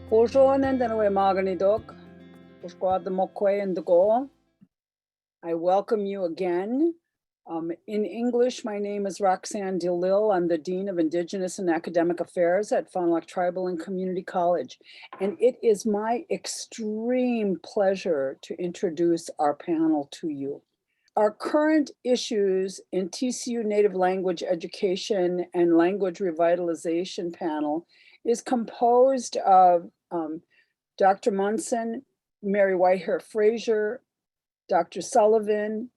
Bonjour, Nandanwe Maganidok. I welcome you again. In English, my name is Roxanne DeLille. I'm the Dean of Indigenous and Academic Affairs at Fond du Lac Tribal and Community College. And it is my extreme pleasure to introduce our panel to you. Our current issues in TCU Native Language Education and Language Revitalization panel is composed of Dr. Munson, Mary Whitehair-Frazier, Dr. Sullivan,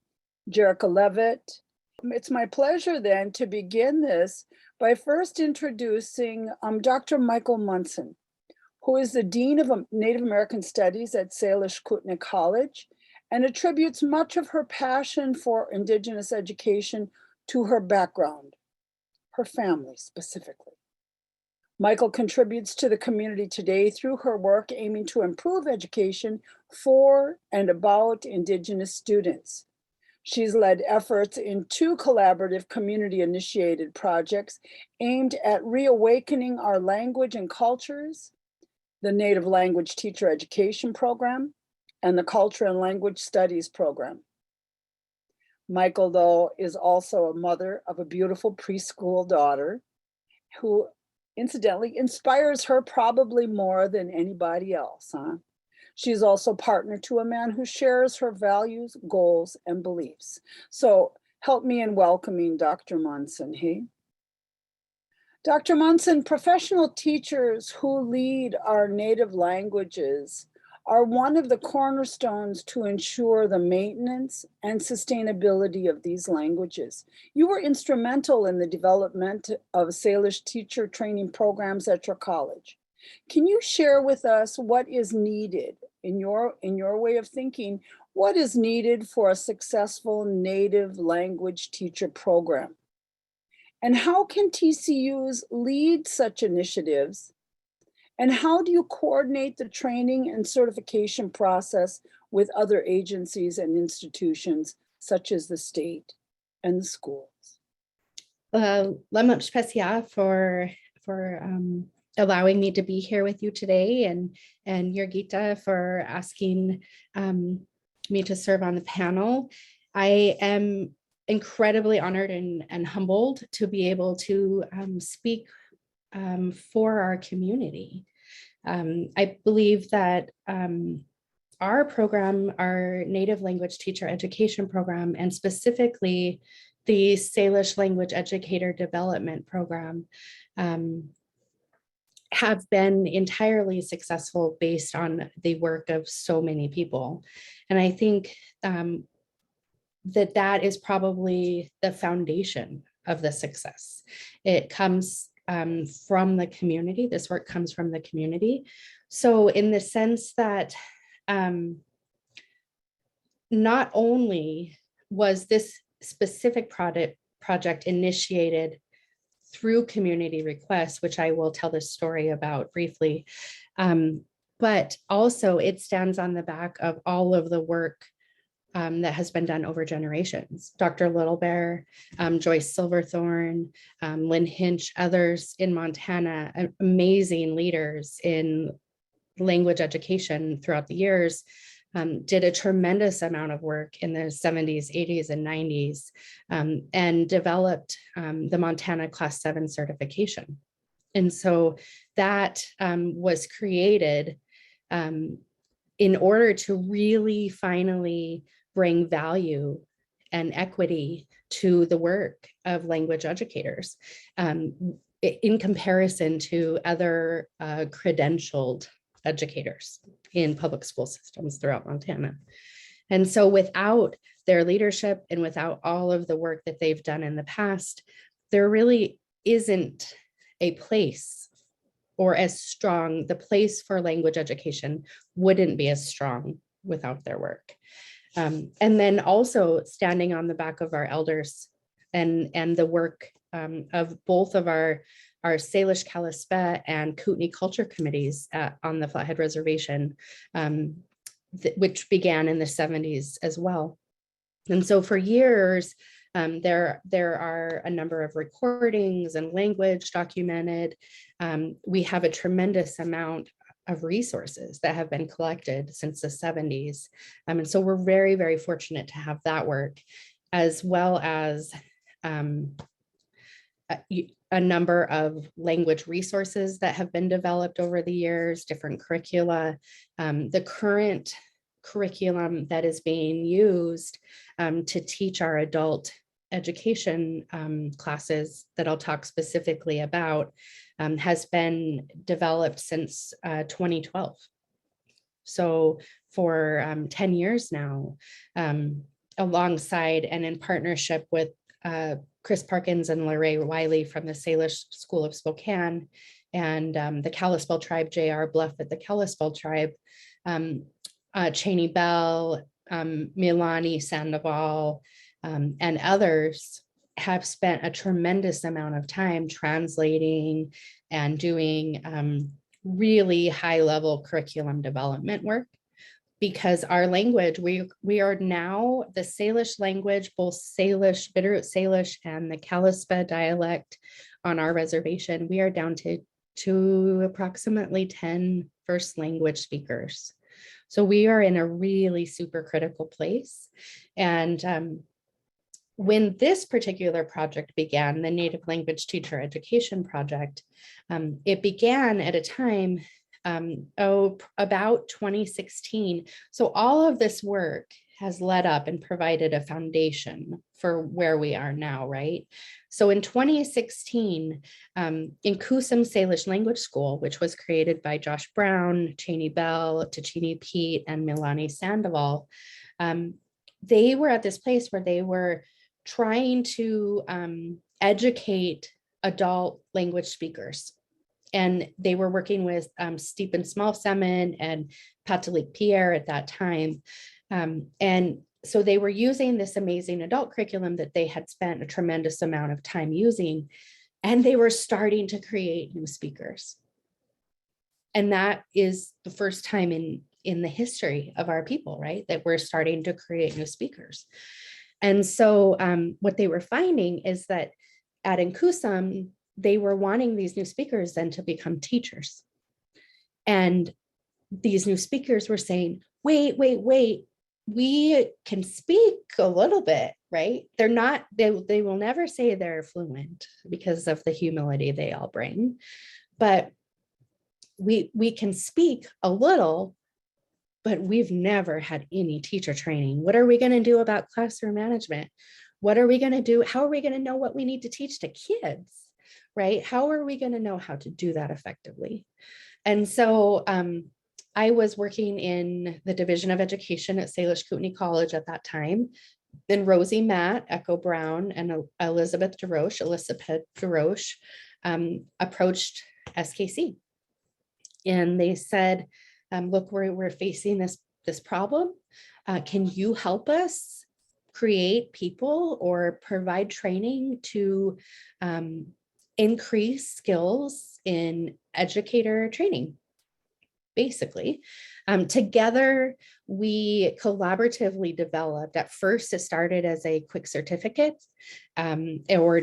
Jerica Leavitt. It's my pleasure then to begin this by first introducing Dr. Michael Munson, who is the Dean of Native American Studies at Salish Kootenai College and attributes much of her passion for Indigenous education to her background, her family specifically. Michael contributes to the community today through her work aiming to improve education for and about Indigenous students. She's led efforts in 2 collaborative community-initiated projects aimed at reawakening our language and cultures, the Native Language Teacher Education Program and the Culture and Language Studies Program. Michael, though, is also a mother of a beautiful preschool daughter who incidentally inspires her probably more than anybody else. She's also partner to a man who shares her values, goals, and beliefs. So help me in welcoming Dr. Munson, hey? Dr. Munson, professional teachers who lead our native languages are one of the cornerstones to ensure the maintenance and sustainability of these languages. You were instrumental in the development of Salish teacher training programs at your college. Can you share with us what is needed in your way of thinking, what is needed for a successful native language teacher program? And how can TCUs lead such initiatives? And how do you coordinate the training and certification process with other agencies and institutions, such as the state and the schools? Lamat Specia for allowing me to be here with you today, and Jerica for asking me to serve on the panel. I am incredibly honored and humbled to be able to speak for our community. I believe that our program, our Native Language Teacher Education Program, and specifically the Salish Language Educator Development Program, have been entirely successful based on the work of so many people. And I think that is probably the foundation of the success. It comes from the community. This work comes from the community. So in the sense that not only was this specific project initiated through community requests, which I will tell the story about briefly, but also it stands on the back of all of the work that has been done over generations. Dr. Littlebear, Joyce Silverthorne, Lynn Hinch, others in Montana, amazing leaders in language education throughout the years, did a tremendous amount of work in the 70s, 80s, and 90s, and developed the Montana Class 7 certification. And so that was created in order to really finally bring value and equity to the work of language educators in comparison to other credentialed educators in public school systems throughout Montana. And so without their leadership and without all of the work that they've done in the past, there really isn't a place or as strong, the place for language education wouldn't be as strong without their work. And then also standing on the back of our elders and the work of both of our Salish, Kalispel, and Kootenai culture committees on the Flathead Reservation, which began in the 70s as well. And so for years, there are a number of recordings and language documented. We have a tremendous amount of resources that have been collected since the 70s. And so we're very, very fortunate to have that work, as well as a number of language resources that have been developed over the years, different curricula. The current curriculum that is being used to teach our adult education classes that I'll talk specifically about has been developed since 2012. So for 10 years now, alongside and in partnership with Chris Parkins and Lorraine Wiley from the Salish School of Spokane and the Kalispel tribe, J.R. Bluff at the Kalispel tribe, Cheney Bell, Milani Sandoval, and others have spent a tremendous amount of time translating and doing really high level curriculum development work, because our language, we are now the Salish language, both Salish, Bitterroot Salish, and the Kalispel dialect on our reservation, we are down to approximately 10 first language speakers. So we are in a really super critical place. And when this particular project began, the Native Language Teacher Education Project, it began at a time about 2016. So all of this work has led up and provided a foundation for where we are now, right? So in 2016, in Kusum Salish Language School, which was created by Josh Brown, Cheney Bell, Tachini Pete, and Milani Sandoval, they were at this place where they were trying to educate adult language speakers. And they were working with Stephen Small-Semin and Patalik Pierre at that time. And so they were using this amazing adult curriculum that they had spent a tremendous amount of time using, and they were starting to create new speakers. And that is the first time in the history of our people, right, that we're starting to create new speakers. And so what they were finding is that at Inkusum, they were wanting these new speakers then to become teachers. And these new speakers were saying, wait, we can speak a little bit, right? They're not, they will never say they're fluent because of the humility they all bring, but we can speak a little, but we've never had any teacher training. What are we going to do about classroom management? What are we going to do? How are we going to know what we need to teach to kids, right? How are we going to know how to do that effectively? And so I was working in the Division of Education at Salish Kootenai College at that time. Then Rosie Matt, Echo Brown, and Elizabeth DeRoche approached SKC. And they said, look, we're facing this problem. Can you help us create people or provide training to increase skills in educator training? Basically, together, we collaboratively developed. At first, it started as a quick certificate or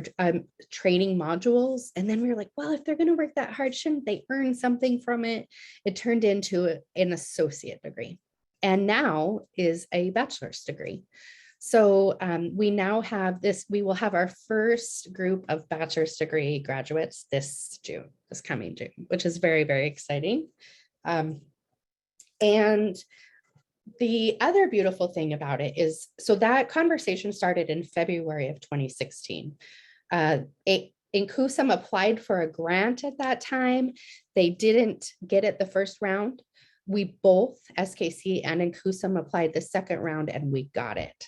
training modules. And then we were like, well, if they're going to work that hard, shouldn't they earn something from it? It turned into an associate degree, and now is a bachelor's degree. So we now have this, we will have our first group of bachelor's degree graduates this coming June, which is very, very exciting. And the other beautiful thing about it is, so that conversation started in February of 2016. Inkusum applied for a grant at that time. They didn't get it the first round. We both, SKC and Inkusum, applied the second round and we got it.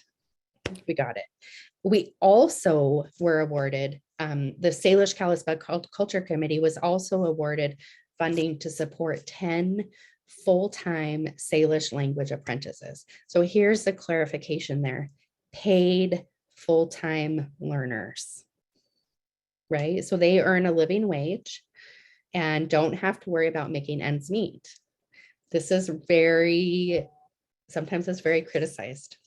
We also were awarded, the Salish Kalispel Culture Committee was also awarded funding to support 10 full-time Salish language apprentices. So here's the clarification there: paid full-time learners, right? So they earn a living wage and don't have to worry about making ends meet. This is sometimes it's very criticized,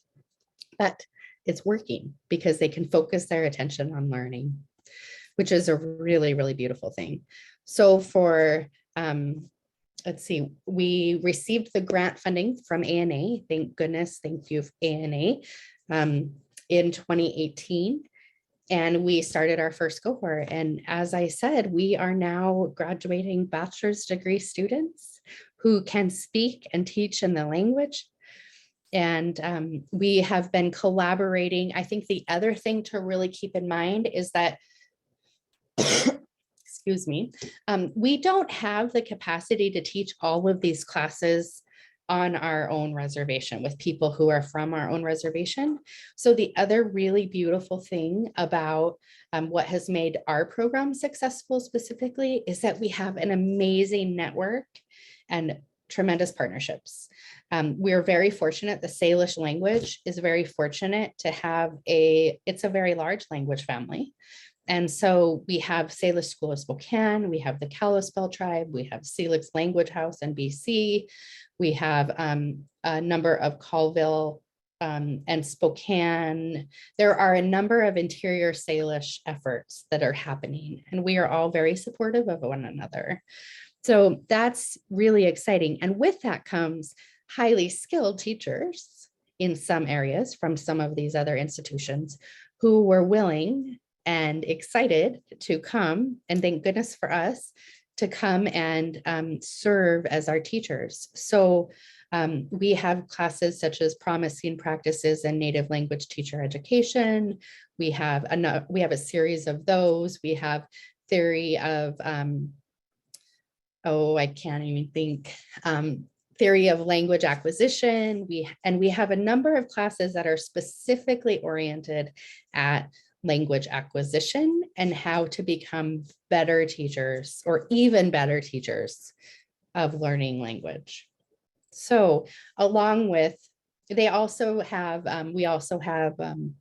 but it's working because they can focus their attention on learning, which is a really, really beautiful thing. So for, let's see, we received the grant funding from ANA. Thank goodness, thank you, ANA, in 2018. And we started our first cohort. And as I said, we are now graduating bachelor's degree students who can speak and teach in the language. And we have been collaborating. I think the other thing to really keep in mind is that, excuse me, we don't have the capacity to teach all of these classes on our own reservation with people who are from our own reservation. So the other really beautiful thing about what has made our program successful specifically is that we have an amazing network and tremendous partnerships. We're very fortunate. The Salish language is very fortunate to have it's a very large language family. And so we have Salish School of Spokane, we have the Kalispel tribe, we have Salish Language House in BC, we have a number of Colville and Spokane. There are a number of interior Salish efforts that are happening, and we are all very supportive of one another. So that's really exciting. And with that comes highly skilled teachers in some areas from some of these other institutions who were willing and excited to come, and thank goodness for us, to come and serve as our teachers. So we have classes such as Promising Practices in Native Language Teacher Education. We have a series of those. We have theory of, I can't even think, theory of language acquisition. We have a number of classes that are specifically oriented at language acquisition and how to become better teachers or even better teachers of learning language. So along with, we also have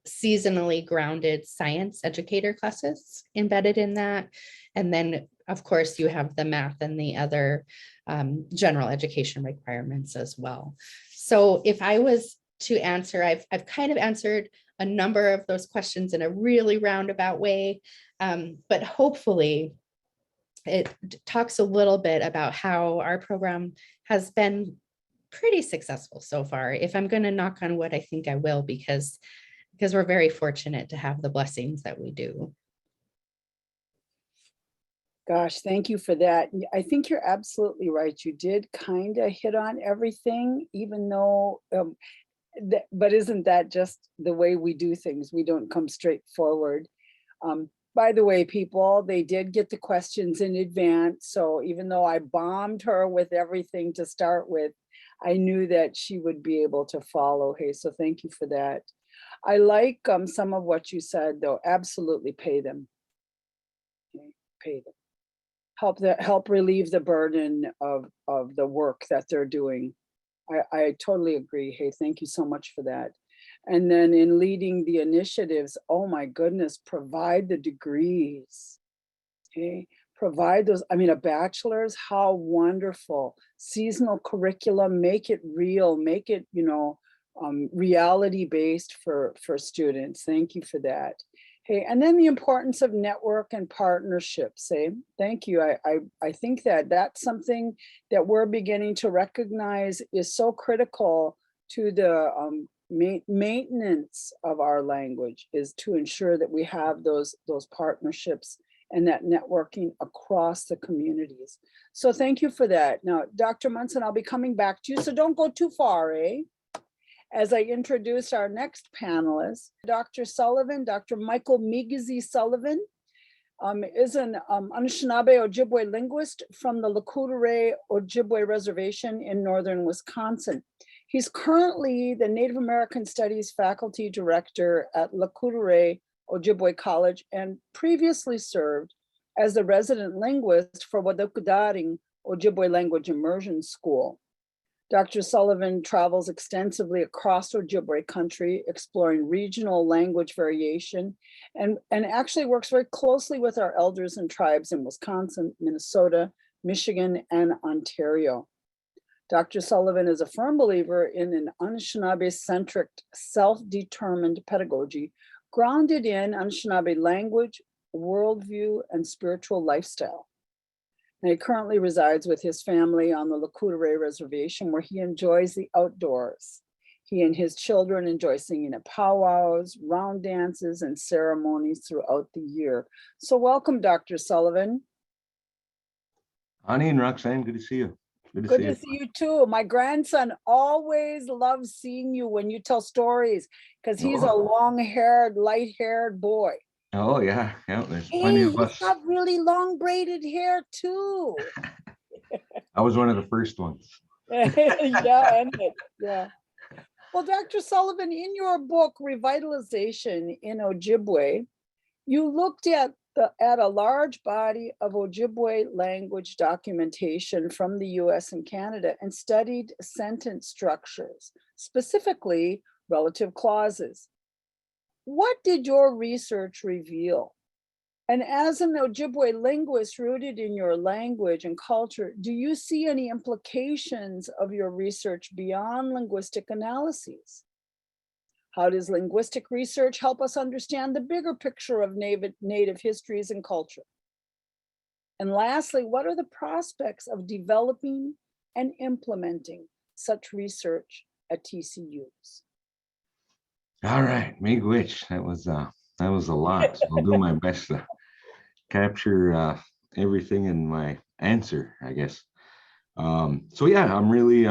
seasonally grounded science educator classes embedded in that. And then of course you have the math and the other general education requirements as well. So if I was to answer, I've kind of answered a number of those questions in a really roundabout way, but hopefully it talks a little bit about how our program has been pretty successful so far. If I'm going to knock on wood, I think I will, because we're very fortunate to have the blessings that we do. Gosh, thank you for that. I think you're absolutely right. You did kind of hit on everything, even though, but isn't that just the way we do things? We don't come straight forward. By the way, people, they did get the questions in advance. So even though I bombed her with everything to start with, I knew that she would be able to follow. Hey, so thank you for that. I like some of what you said, though. Absolutely pay them. Okay, pay them. Help relieve the burden of the work that they're doing. I totally agree. Hey, thank you so much for that. And then in leading the initiatives, oh my goodness, provide the degrees. Okay, provide those. I mean, a bachelor's, how wonderful. Seasonal curriculum, make it real, make it, reality based for students. Thank you for that. Hey, and then the importance of network and partnerships. Hey, thank you. I think that that's something that we're beginning to recognize is so critical to the maintenance of our language, is to ensure that we have those partnerships and that networking across the communities. So thank you for that. Now, Dr. Munson, I'll be coming back to you, so don't go too far, as I introduce our next panelist, Dr. Sullivan, Dr. Michael Migizi Sullivan, is an Anishinaabe Ojibwe linguist from the Kootenai Ojibwe Reservation in northern Wisconsin. He's currently the Native American Studies Faculty Director at Kootenai Ojibwe College and previously served as the resident linguist for Wadokdaring Ojibwe Language Immersion School. Dr. Sullivan travels extensively across Ojibwe country, exploring regional language variation, and actually works very closely with our elders and tribes in Wisconsin, Minnesota, Michigan, and Ontario. Dr. Sullivan is a firm believer in an Anishinaabe-centric, self-determined pedagogy grounded in Anishinaabe language, worldview, and spiritual lifestyle. And he currently resides with his family on the Kootenai reservation, where he enjoys the outdoors. He and his children enjoy singing at powwows, round dances, and ceremonies throughout the year. So welcome, Dr. Sullivan. Ani and Roxanne, good to see you. Good to see you too. My grandson always loves seeing you when you tell stories, because he's a long-haired, light-haired boy. Oh yeah, there's plenty of us. He's got really long braided hair too. I was one of the first ones. Yeah. Well, Dr. Sullivan, in your book, Revitalization in Ojibwe, you looked at a large body of Ojibwe language documentation from the US and Canada and studied sentence structures, specifically relative clauses. What did your research reveal? And as an Ojibwe linguist rooted in your language and culture, do you see any implications of your research beyond linguistic analyses? How does linguistic research help us understand the bigger picture of Native histories and culture? And lastly, what are the prospects of developing and implementing such research at TCUs? All right, miigwech. That was a lot. So I'll do my best to capture everything in my answer, I guess. So yeah, I'm really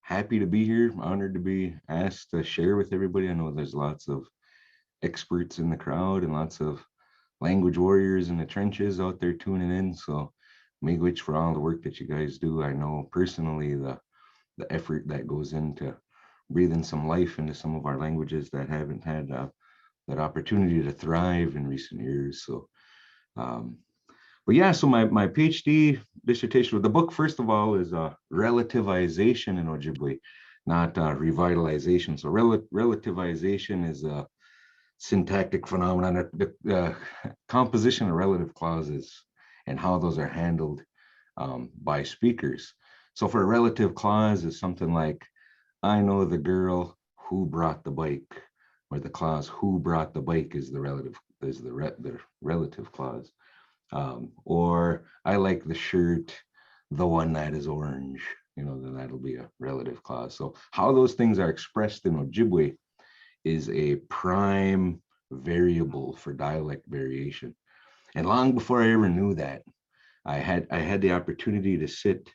happy to be here. Honored to be asked to share with everybody. I know there's lots of experts in the crowd and lots of language warriors in the trenches out there tuning in. So miigwech for all the work that you guys do. I know personally the effort that goes into breathing some life into some of our languages that haven't had that opportunity to thrive in recent years. So, but yeah, so my PhD dissertation, the book, first of all, is Relativization in Ojibwe, not Revitalization. So relativization is a syntactic phenomenon, the composition of relative clauses and how those are handled by speakers. So for a relative clause is something like, I know the girl who brought the bike, or the clause who brought the bike is the relative clause. Or I like the shirt, the one that is orange, then that'll be a relative clause. So how those things are expressed in Ojibwe is a prime variable for dialect variation. And long before I ever knew that, I had the opportunity to sit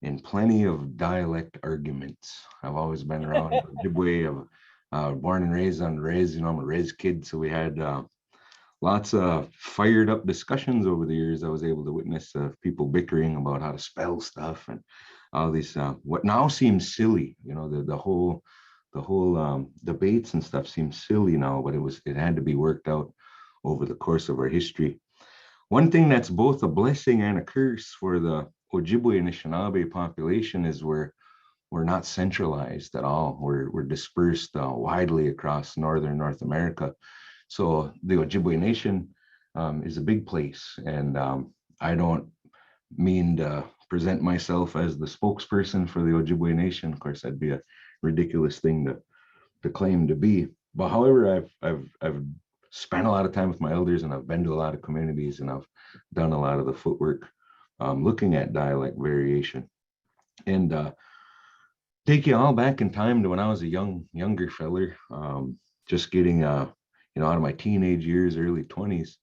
in plenty of dialect arguments. I've always been around Ojibwe. I'm born and raised on Rez, I'm a Rez kid. So we had lots of fired up discussions over the years. I was able to witness people bickering about how to spell stuff and all these, what now seems silly, the whole debates and stuff seems silly now, but it had to be worked out over the course of our history. One thing that's both a blessing and a curse for the Ojibwe and Anishinaabe population is we're not centralized at all. We're dispersed widely across northern North America. So the Ojibwe Nation is a big place, and I don't mean to present myself as the spokesperson for the Ojibwe Nation. Of course, that'd be a ridiculous thing to claim to be. But however, I've spent a lot of time with my elders, and I've been to a lot of communities, and I've done a lot of the footwork looking at dialect variation. And take you all back in time to when I was a younger feller, just getting out of my teenage years, early 20s.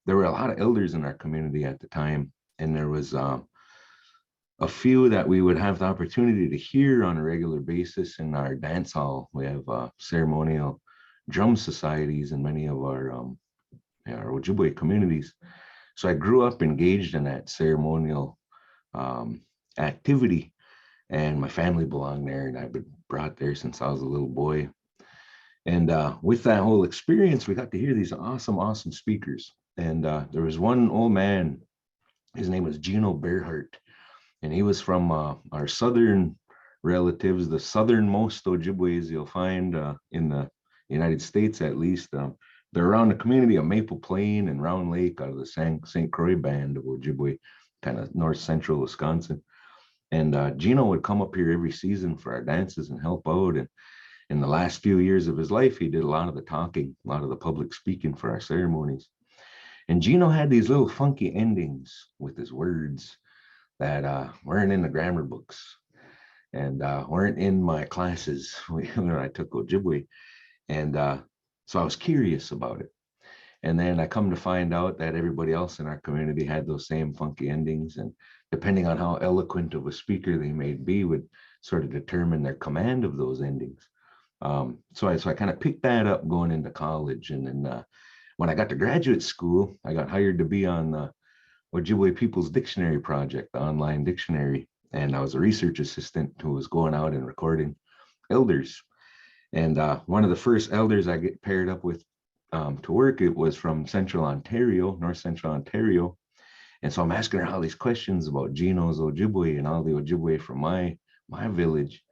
There were a lot of elders in our community at the time, and there was a few that we would have the opportunity to hear on a regular basis in our dance hall. We have ceremonial drum societies in many of our Ojibwe communities. So I grew up engaged in that ceremonial activity, and my family belonged there, and I've been brought there since I was a little boy. And with that whole experience, we got to hear these awesome speakers. And there was one old man, his name was Gino Bearhart, and he was from our southern relatives, the southernmost Ojibways you'll find in the United States, at least. They're around the community of Maple Plain and Round Lake out of the St. Croix band of Ojibwe, kind of north central Wisconsin. And Gino would come up here every season for our dances and help out. And in the last few years of his life, he did a lot of the talking, a lot of the public speaking for our ceremonies. And Gino had these little funky endings with his words that weren't in the grammar books and weren't in my classes when I took Ojibwe. And so I was curious about it. And then I come to find out that everybody else in our community had those same funky endings. And depending on how eloquent of a speaker they may be would sort of determine their command of those endings. So I kind of picked that up going into college. And then when I got to graduate school, I got hired to be on the Ojibwe People's Dictionary Project, the online dictionary. And I was a research assistant who was going out and recording elders. And one of the first elders I get paired up with to work, it was from Central Ontario, North Central Ontario. And so I'm asking her all these questions about Gino's Ojibwe and all the Ojibwe from my village.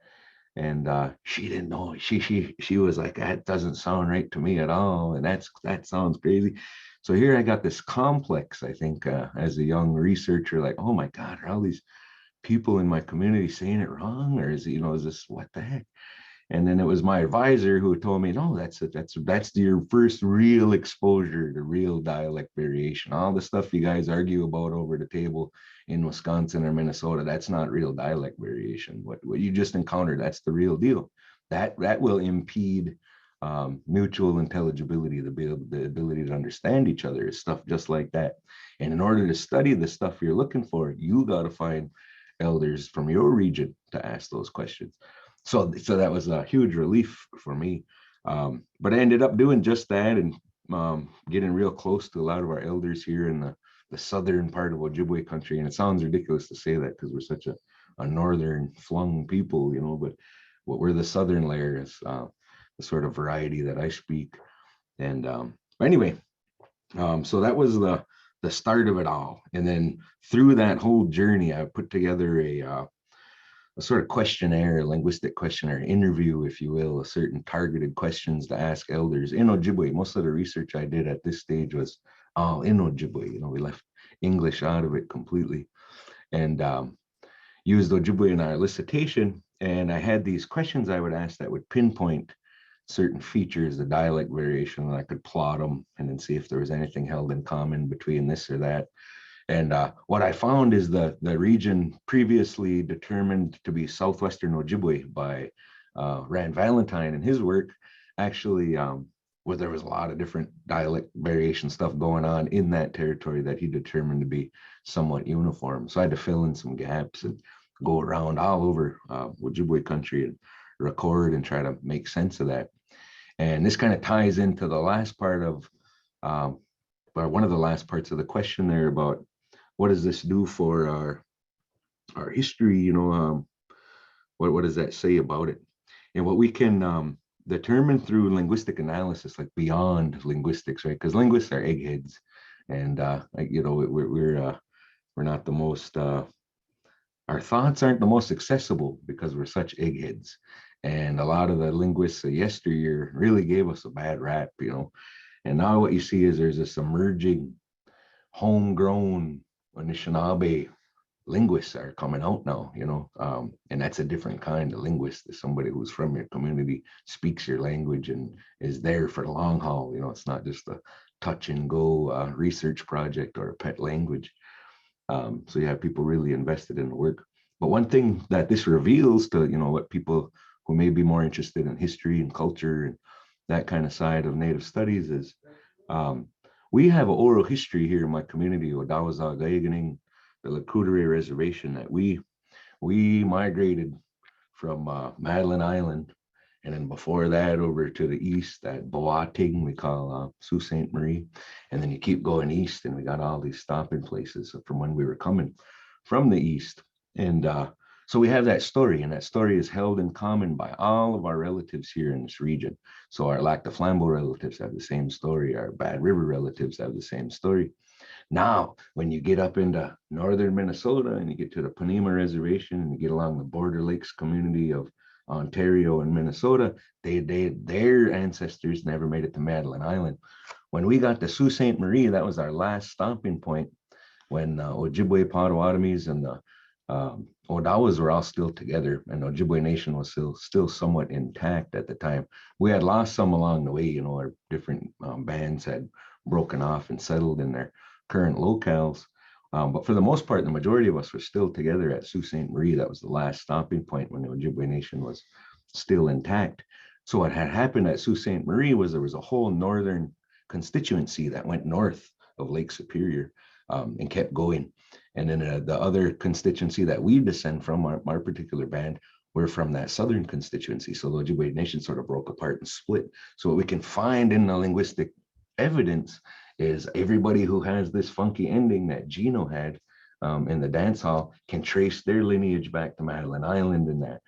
And she didn't know. She was like, that doesn't sound right to me at all. And that sounds crazy. So here I got this complex, I think, as a young researcher, like, oh my God, are all these people in my community saying it wrong? Or is it, is this, what the heck? And then it was my advisor who told me, no, that's your first real exposure to real dialect variation. All the stuff you guys argue about over the table in Wisconsin or Minnesota, that's not real dialect variation. What you just encountered, that's the real deal. That will impede mutual intelligibility, the ability to understand each other, is stuff just like that. And in order to study the stuff you're looking for, you got to find elders from your region to ask those questions. So that was a huge relief for me. But I ended up doing just that and getting real close to a lot of our elders here in the southern part of Ojibwe country. And it sounds ridiculous to say that because we're such a northern flung people, but what we're the southern layer is the sort of variety that I speak. And anyway, so that was the start of it all. And then through that whole journey, I put together a sort of questionnaire, linguistic questionnaire interview, if you will, a certain targeted questions to ask elders in Ojibwe. Most of the research I did at this stage was all in Ojibwe. We left English out of it completely and used Ojibwe in our Iڵisaġvik. And I had these questions I would ask that would pinpoint certain features, the dialect variation, and I could plot them and then see if there was anything held in common between this or that. And what I found is the region previously determined to be Southwestern Ojibwe by Rand Valentine and his work, actually, where there was a lot of different dialect variation stuff going on in that territory that he determined to be somewhat uniform. So I had to fill in some gaps and go around all over Ojibwe country and record and try to make sense of that. And this kind of ties into the last part of, or one of the last parts of the question there about what does this do for our history? What does that say about it? And what we can determine through linguistic analysis, like beyond linguistics, right? Because linguists are eggheads, and we're not the most. Our thoughts aren't the most accessible because we're such eggheads, and a lot of the linguists of yesteryear really gave us a bad rap, And now what you see is there's this emerging, homegrown Anishinaabe linguists are coming out now, and that's a different kind of linguist. Is somebody who's from your community, speaks your language, and is there for the long haul. It's not just a touch and go research project or a pet language. So you have people really invested in the work. But one thing that this reveals to, what people who may be more interested in history and culture and that kind of side of Native studies is, we have an oral history here in my community, Ojibwe, the Kootenai reservation, that we migrated from Madeline Island, and then before that over to the east at Boating, we call Sault Ste. Marie, and then you keep going east, and we got all these stopping places from when we were coming from the east. And so we have that story, and that story is held in common by all of our relatives here in this region. So our Lac du Flambeau relatives have the same story. Our Bad River relatives have the same story. Now, when you get up into northern Minnesota and you get to the Poneema Reservation and you get along the Border Lakes community of Ontario and Minnesota, their ancestors never made it to Madeline Island. When we got to Sault Ste. Marie, that was our last stopping point when Ojibwe, Potawatomis, and the Odawas were all still together, and the Ojibwe Nation was still somewhat intact at the time. We had lost some along the way, you know, our different bands had broken off and settled in their current locales. But for the most part, the majority of us were still together at Sault Ste. Marie. That was the last stopping point when the Ojibwe Nation was still intact. So what had happened at Sault Ste. Marie was there was a whole northern constituency that went north of Lake Superior and kept going. And then the other constituency that we descend from, our particular band, we're from that southern constituency. So the Ojibwe Nation sort of broke apart and split. So what we can find in the linguistic evidence is everybody who has this funky ending that Gino had in the dance hall can trace their lineage back to Madeline Island and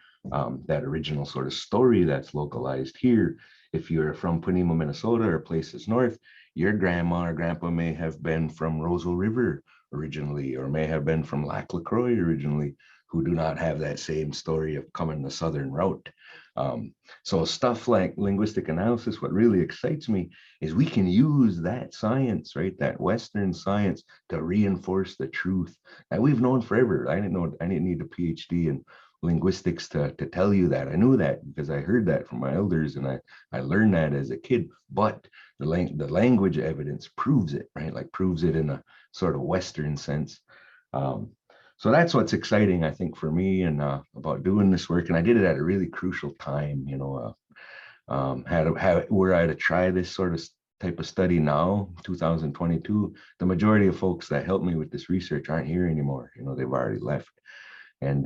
that original sort of story that's localized here. If you're from Poneema, Minnesota, or places north, your grandma or grandpa may have been from Rosal River originally, or may have been from Lac La Croix originally, who do not have that same story of coming the southern route. So stuff like linguistic analysis, what really excites me is we can use that science, right, that Western science, to reinforce the truth that we've known forever. I didn't need a PhD in linguistics to tell you that. I knew that because I heard that from my elders, and I learned that as a kid. But the language evidence proves it, right? Like proves it in a sort of Western sense. So that's what's exciting, I think, for me and about doing this work. And I did it at a really crucial time, you know, were I to try this sort of type of study now, 2022, the majority of folks that helped me with this research aren't here anymore. You know, they've already left. And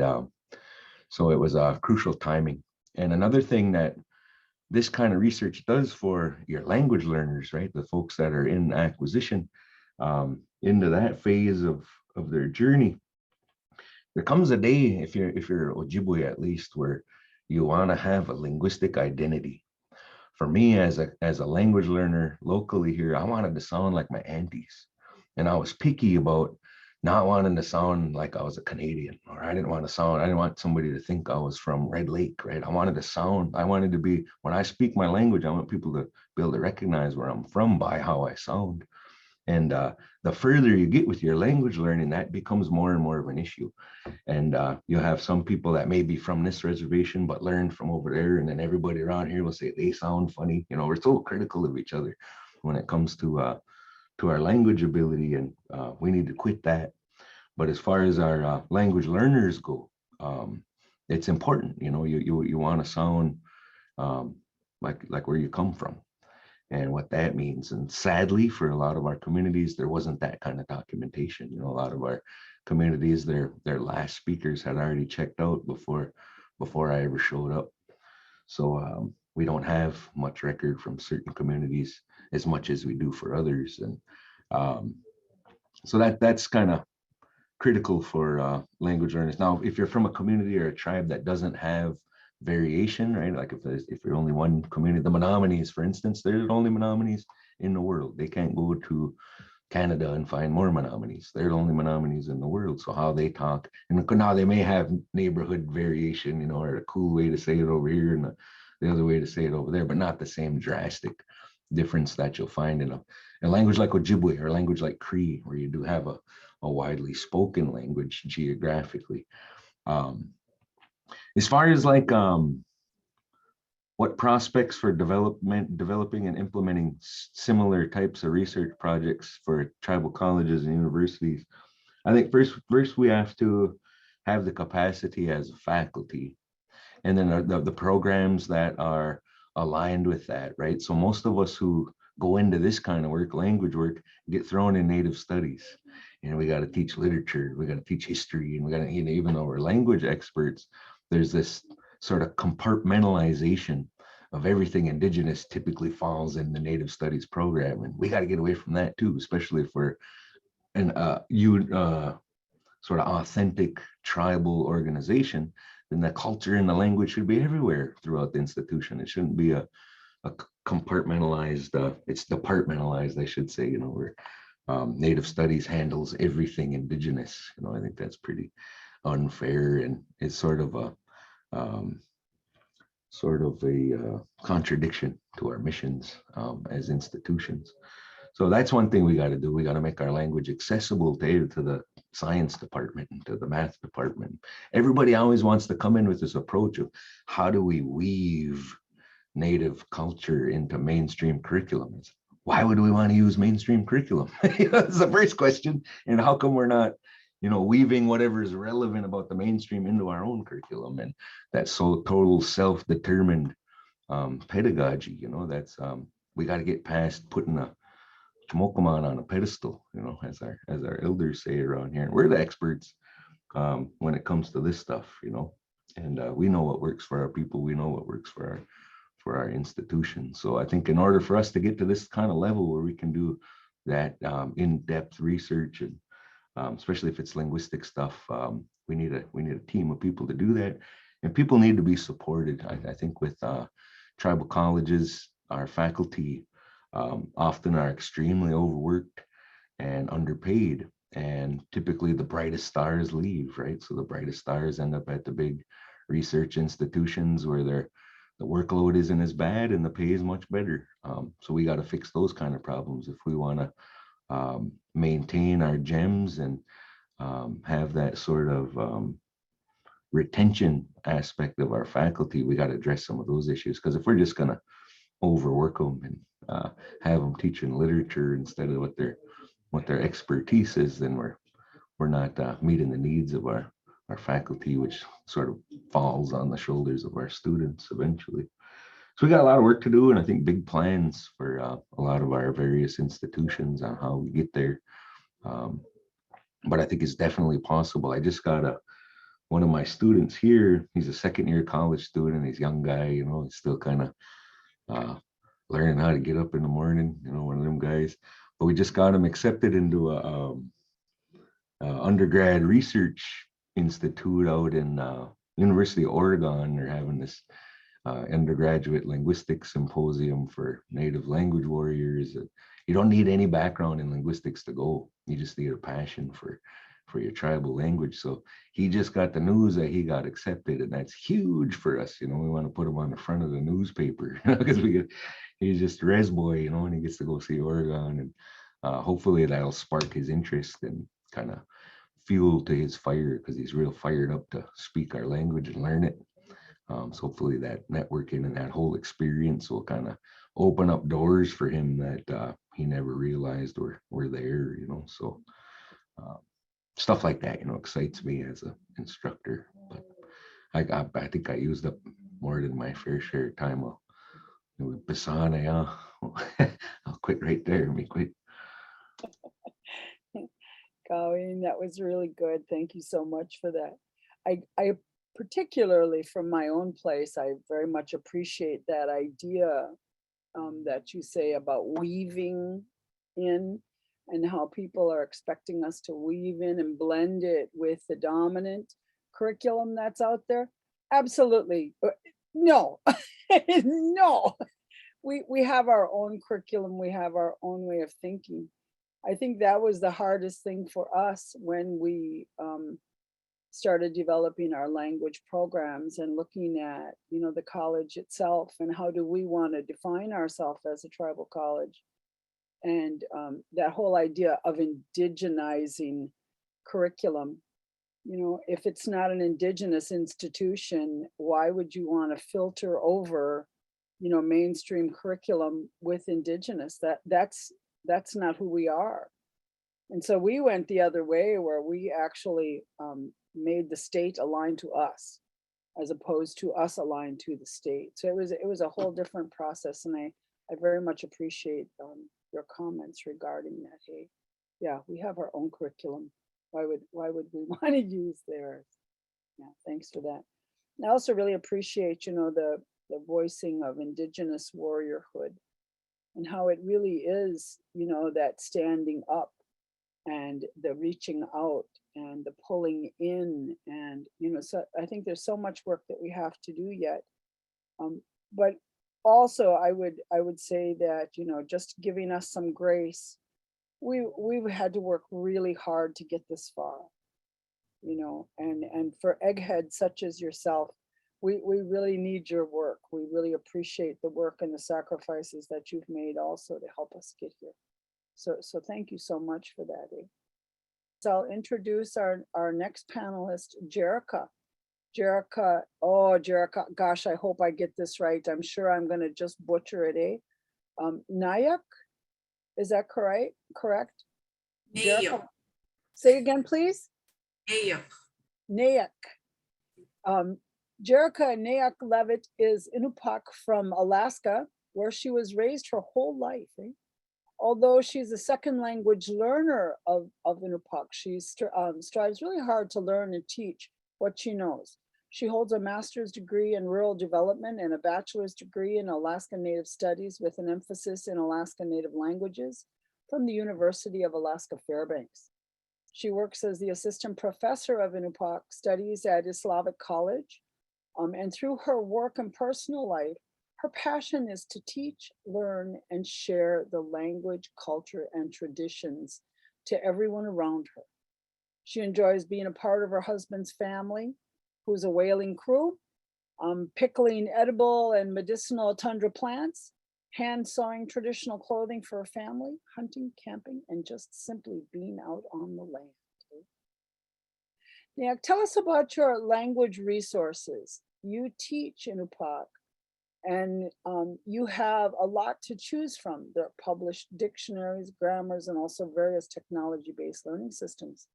so it was crucial timing. And another thing that this kind of research does for your language learners, right, the folks that are in acquisition, into that phase of their journey, there comes a day, if you're Ojibwe at least, where you want to have a linguistic identity. For me, as a language learner locally here, I wanted to sound like my aunties, and I was picky about not wanting to sound like I was a Canadian, or I didn't want somebody to think I was from Red Lake, right? I wanted to be, when I speak my language, I want people to be able to recognize where I'm from by how I sound. And the further you get with your language learning, that becomes more and more of an issue. And you have some people that may be from this reservation, but learned from over there. And then everybody around here will say they sound funny. You know, we're so critical of each other when it comes to our language ability, and we need to quit that. But as far as our language learners go, it's important. You know, you want to sound like where you come from and what that means. And sadly, for a lot of our communities, there wasn't that kind of documentation. You know, a lot of our communities, their last speakers had already checked out before I ever showed up. So we don't have much record from certain communities as much as we do for others. And so that's kind of critical for language learners. Now, if you're from a community or a tribe that doesn't have variation, right? Like if you're only one community, the Menominees, for instance, they're the only Menominees in the world. They can't go to Canada and find more Menominees. They're the only Menominees in the world. So how they talk, and now they may have neighborhood variation, you know, or a cool way to say it over here and the other way to say it over there, but not the same drastic difference that you'll find in a language like Ojibwe or a language like Cree, where you do have a widely spoken language geographically. As far as like what prospects for developing and implementing similar types of research projects for tribal colleges and universities, I think first we have to have the capacity as a faculty, and then the programs that are aligned with that, right? So most of us who go into this kind of work, language work, get thrown in Native studies. You know, we got to teach literature, we got to teach history, and we got to, you know, even though we're language experts, there's this sort of compartmentalization of everything Indigenous typically falls in the Native Studies program. And we got to get away from that too, especially if we're an sort of authentic tribal organization. Then the culture and the language should be everywhere throughout the institution. It shouldn't be a compartmentalized, it's departmentalized, I should say, you know, where Native Studies handles everything Indigenous. You know, I think that's pretty unfair, and it's sort of a contradiction to our missions as institutions. So that's one thing we got to do. We got to make our language accessible to the science department and to the math department. Everybody always wants to come in with this approach of how do we weave Native culture into mainstream curriculum? It's, why would we want to use mainstream curriculum? That's the first question. And how come we're not, weaving whatever is relevant about the mainstream into our own curriculum? And that's so total self-determined pedagogy. That's we got to get past putting a Mokoman on a pedestal, as our elders say around here. We're the experts when it comes to this stuff, and we know what works for our people. We know what works for our institutions. So I think in order for us to get to this kind of level where we can do that in-depth research, and especially if it's linguistic stuff, we need a team of people to do that, and people need to be supported. I think with tribal colleges, our faculty often are extremely overworked and underpaid, and typically the brightest stars leave, right? So the brightest stars end up at the big research institutions where the workload isn't as bad and the pay is much better. So we got to fix those kind of problems if we want to maintain our gems and have that sort of retention aspect of our faculty. We got to address some of those issues, because if we're just going to overwork them and have them teaching literature instead of what their expertise is, then we're not meeting the needs of our faculty, which sort of falls on the shoulders of our students eventually. So we got a lot of work to do, and I think big plans for a lot of our various institutions on how we get there. But I think it's definitely possible. I just got one of my students here. He's a second-year college student. He's a young guy, he's still kind of learning how to get up in the morning, one of them guys. But we just got him accepted into a undergrad research institute out in University of Oregon. They're having this undergraduate linguistics symposium for Native language warriors. You don't need any background in linguistics to go. You just need a passion for your tribal language. So he just got the news that he got accepted, and that's huge for us. We want to put him on the front of the newspaper, because he's just a res boy, and he gets to go see Oregon, and hopefully that'll spark his interest and kind of fuel to his fire, because he's real fired up to speak our language and learn it. So hopefully that networking and that whole experience will kind of open up doors for him that he never realized were there, so stuff like that, excites me as an instructor. But I think I used up more than my fair share of time. With Basana, I'll quit right there. Let me quit. Colleen, that was really good. Thank you so much for that. I particularly from my own place, I very much appreciate that idea that you say about weaving in, and how people are expecting us to weave in and blend it with the dominant curriculum that's out there. Absolutely. No, no. We have our own curriculum. We have our own way of thinking. I think that was the hardest thing for us when we started developing our language programs and looking at, the college itself, and how do we want to define ourselves as a tribal college. And that whole idea of indigenizing curriculum, if it's not an Indigenous institution, why would you want to filter over, mainstream curriculum with Indigenous? That's not who we are. And so we went the other way, where we actually made the state aligned to us, as opposed to us aligned to the state. So it was a whole different process, and I very much appreciate your comments regarding that. Hey, yeah, we have our own curriculum. Why would we want to use theirs? Yeah, thanks for that. And I also really appreciate, the voicing of Indigenous warriorhood, and how it really is, that standing up and the reaching out and the pulling in, and so I think there's so much work that we have to do yet. But also I would say that, just giving us some grace we've had to work really hard to get this far, you know, and for eggheads such as yourself, we really need your work. We really appreciate the work and the sacrifices that you've made also to help us get here. So thank you so much for that. So I'll introduce our next panelist, Jerica. Jerica, oh, Jerica, gosh, I hope I get this right. I'm sure I'm going to just butcher it, Nayak, is that correct? Jerica, say again, please. Nayak. Jerica Nayak Leavitt is Inupiaq from Alaska, where she was raised her whole life. Although she's a second language learner of Inupiaq, she strives really hard to learn and teach what she knows. She holds a master's degree in rural development and a bachelor's degree in Alaska Native Studies with an emphasis in Alaska Native languages from the University of Alaska Fairbanks. She works as the assistant professor of Inupiaq studies at Iڵisaġvik College. And through her work and personal life, her passion is to teach, learn, and share the language, culture, and traditions to everyone around her. She enjoys being a part of her husband's family, who's a whaling crew, pickling edible and medicinal tundra plants, hand sewing traditional clothing for her family, hunting, camping, and just simply being out on the land. Now, tell us about your language resources. You teach Inupiaq, and you have a lot to choose from. There are published dictionaries, grammars, and also various technology-based learning systems.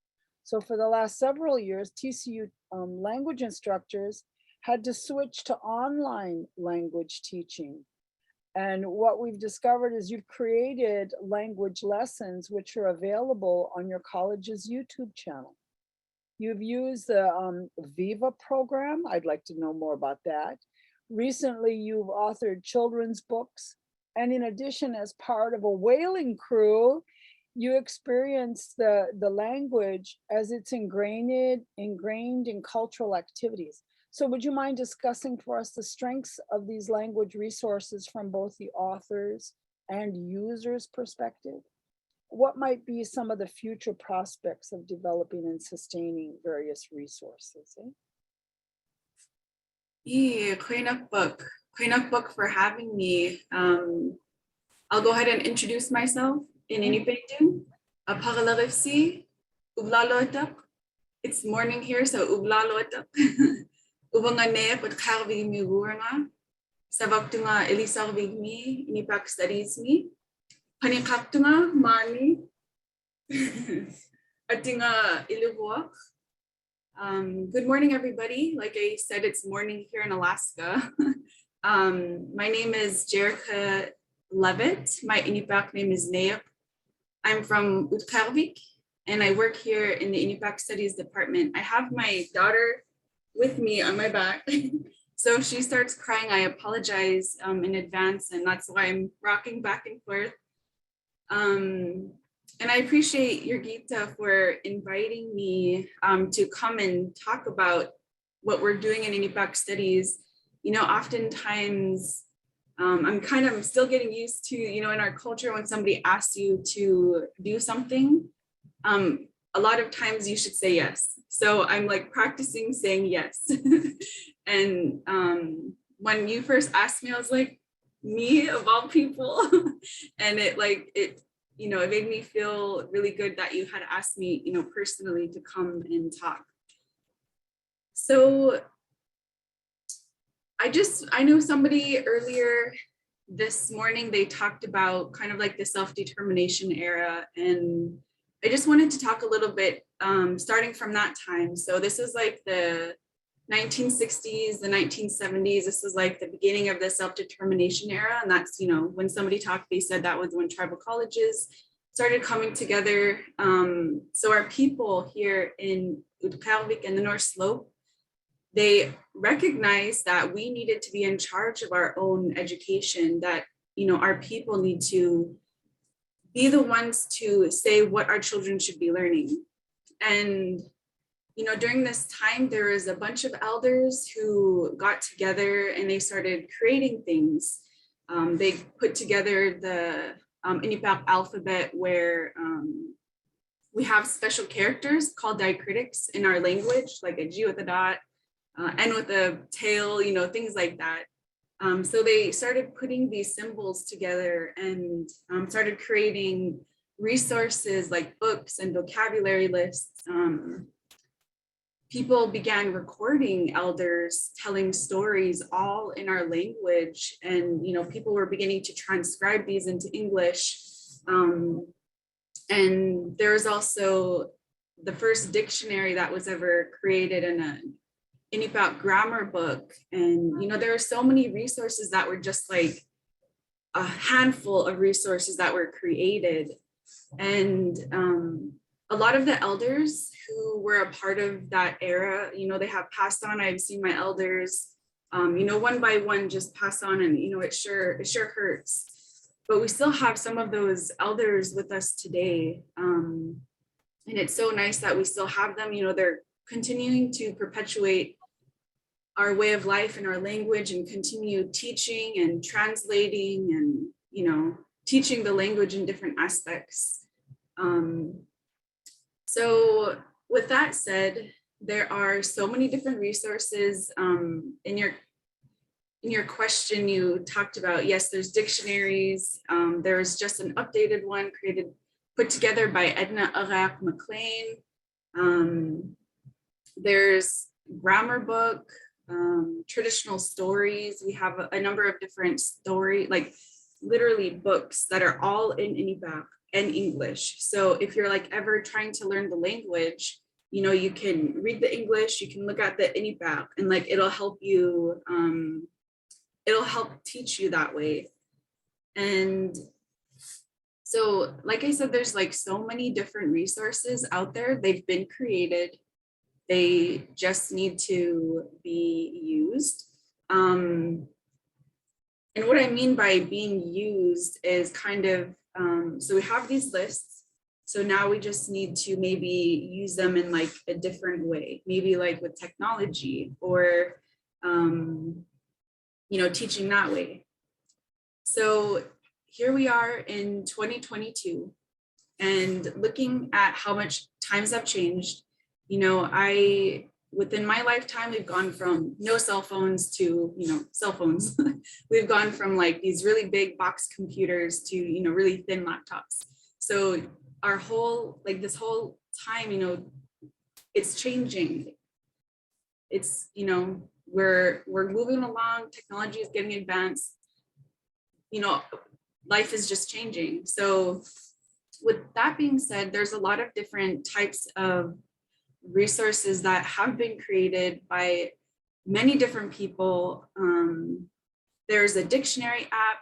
So for the last several years, TCU language instructors had to switch to online language teaching. And what we've discovered is you've created language lessons which are available on your college's YouTube channel. You've used the Viva program. I'd like to know more about that. Recently, you've authored children's books. And in addition, as part of a whaling crew, you experience the language as it's ingrained in cultural activities. So would you mind discussing for us the strengths of these language resources from both the authors and users' perspective? What might be some of the future prospects of developing and sustaining various resources? Yeah, Queenup book for having me. I'll go ahead and introduce myself in Inupiaq. Apagalarifsi, ublalotak. It's morning here, so ublalotak. Ubanganeak with Karvi mi Wuranga. Savaktunga Iڵisaġvik mi, Inupiaq studies me. Panikaktunga mani. Atinga Iļisaġvik. Good morning, everybody. Like I said, it's morning here in Alaska. My name is Jerica Leavitt. My Inupiaq name is Nayak. I'm from Ojibwe, and I work here in the Inupiaq Studies Department. I have my daughter with me on my back. So if she starts crying, I apologize in advance, and that's why I'm rocking back and forth. And I appreciate your Gita for inviting me to come and talk about what we're doing in Inupiaq Studies. You know, oftentimes I'm still getting used to, you know, in our culture, when somebody asks you to do something, a lot of times you should say yes. So I'm like practicing saying yes. And when you first asked me, I was like, me of all people. And it you know, it made me feel really good that you had asked me, you know, personally to come and talk. So I know somebody earlier this morning, they talked about kind of like the self-determination era. And I just wanted to talk a little bit starting from that time. So this is like the 1960s, the 1970s. This is like the beginning of the self-determination era. And that's, you know, when somebody talked, they said that was when tribal colleges started coming together. So our people here in Iڵisaġvik and the North Slope, they recognized that we needed to be in charge of our own education, that, you know, our people need to be the ones to say what our children should be learning. And you know, during this time, there was a bunch of elders who got together and they started creating things. They put together the Iñipaaq alphabet where we have special characters called diacritics in our language, like a G with a dot, N with a tail, you know, things like that. So they started putting these symbols together and started creating resources like books and vocabulary lists. People began recording elders telling stories all in our language, and you know, people were beginning to transcribe these into English. And there's also the first dictionary that was ever created in a Iñipaaq grammar book. And you know, there are so many resources that were just like a handful of resources that were created. And a lot of the elders who were a part of that era, you know, they have passed on. I've seen my elders, you know, one by one just pass on, and you know, it sure hurts. But we still have some of those elders with us today. And it's so nice that we still have them. You know, they're continuing to perpetuate our way of life and our language, and continue teaching and translating and, you know, teaching the language in different aspects. So with that said, there are so many different resources. In your question, you talked about, yes, there's dictionaries. There's just an updated one put together by Edna Arak McLean. There's grammar book, traditional stories. We have a number of different like literally books that are all in Iñipaaq and English. So if you're like ever trying to learn the language, you know, you can read the English, you can look at the Iñipaaq, and like it'll help you, it'll help teach you that way. And so, like I said, there's like so many different resources out there. They've been created. They just need to be used. And what I mean by being used is kind of, so we have these lists. So now we just need to maybe use them in like a different way, maybe like with technology or, you know, teaching that way. So here we are in 2022 and looking at how much times have changed. You know, within my lifetime, we've gone from no cell phones to, you know, cell phones. We've gone from like these really big box computers to, you know, really thin laptops. So our whole, like this whole time, you know, it's changing. It's, you know, we're moving along, technology is getting advanced, you know, life is just changing. So with that being said, there's a lot of different types of resources that have been created by many different people. There's a dictionary app,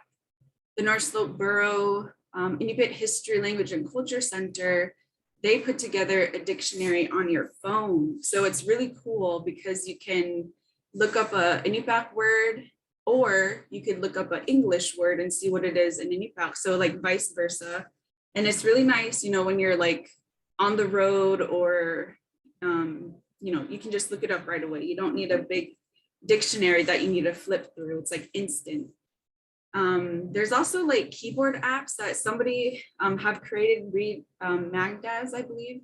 the North Slope Borough, Inupiat History, Language and Culture Center. They put together a dictionary on your phone. So it's really cool because you can look up a Inupiaq word, or you could look up an English word and see what it is in Inupiaq. So like vice versa. And it's really nice, you know, when you're like on the road or, you know, you can just look it up right away. You don't need a big dictionary that you need to flip through. It's like instant. There's also like keyboard apps that somebody have created, read Magdaz, I believe.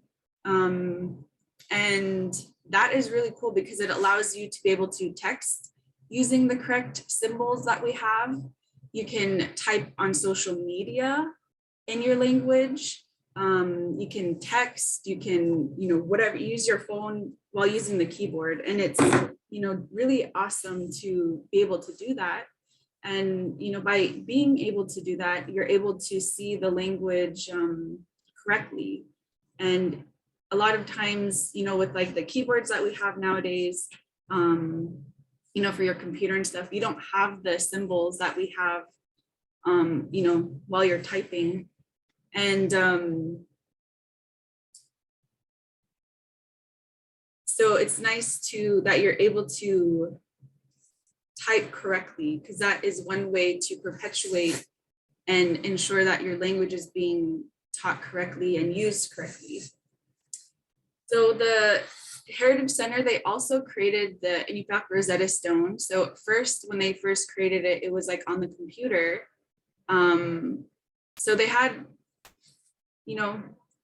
And that is really cool because it allows you to be able to text using the correct symbols that we have. You can type on social media in your language. You can text, you can, you know, whatever, use your phone while using the keyboard. And it's, you know, really awesome to be able to do that. And, you know, by being able to do that, you're able to see the language correctly. And a lot of times, you know, with like the keyboards that we have nowadays, you know, for your computer and stuff, you don't have the symbols that we have, you know, while you're typing. And so it's nice that you're able to type correctly, because that is one way to perpetuate and ensure that your language is being taught correctly and used correctly. So the Heritage Center, they also created the Iñipaaq Rosetta Stone. So first, when they first created it, it was like on the computer. so they had,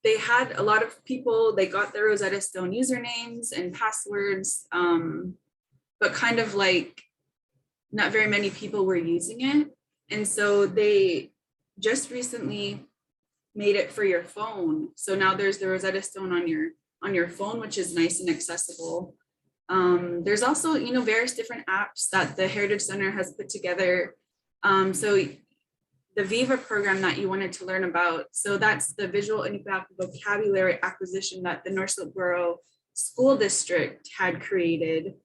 they had a lot of people, they got their Rosetta Stone usernames and passwords, but kind of like not very many people were using it. And so they just recently made it for your phone. So now there's the Rosetta Stone on your phone, which is nice and accessible. There's also, various different apps that the Heritage Center has put together. So the VIVA program that you wanted to learn about, so that's the visual and vocabulary acquisition that the North Slope Borough School District had created.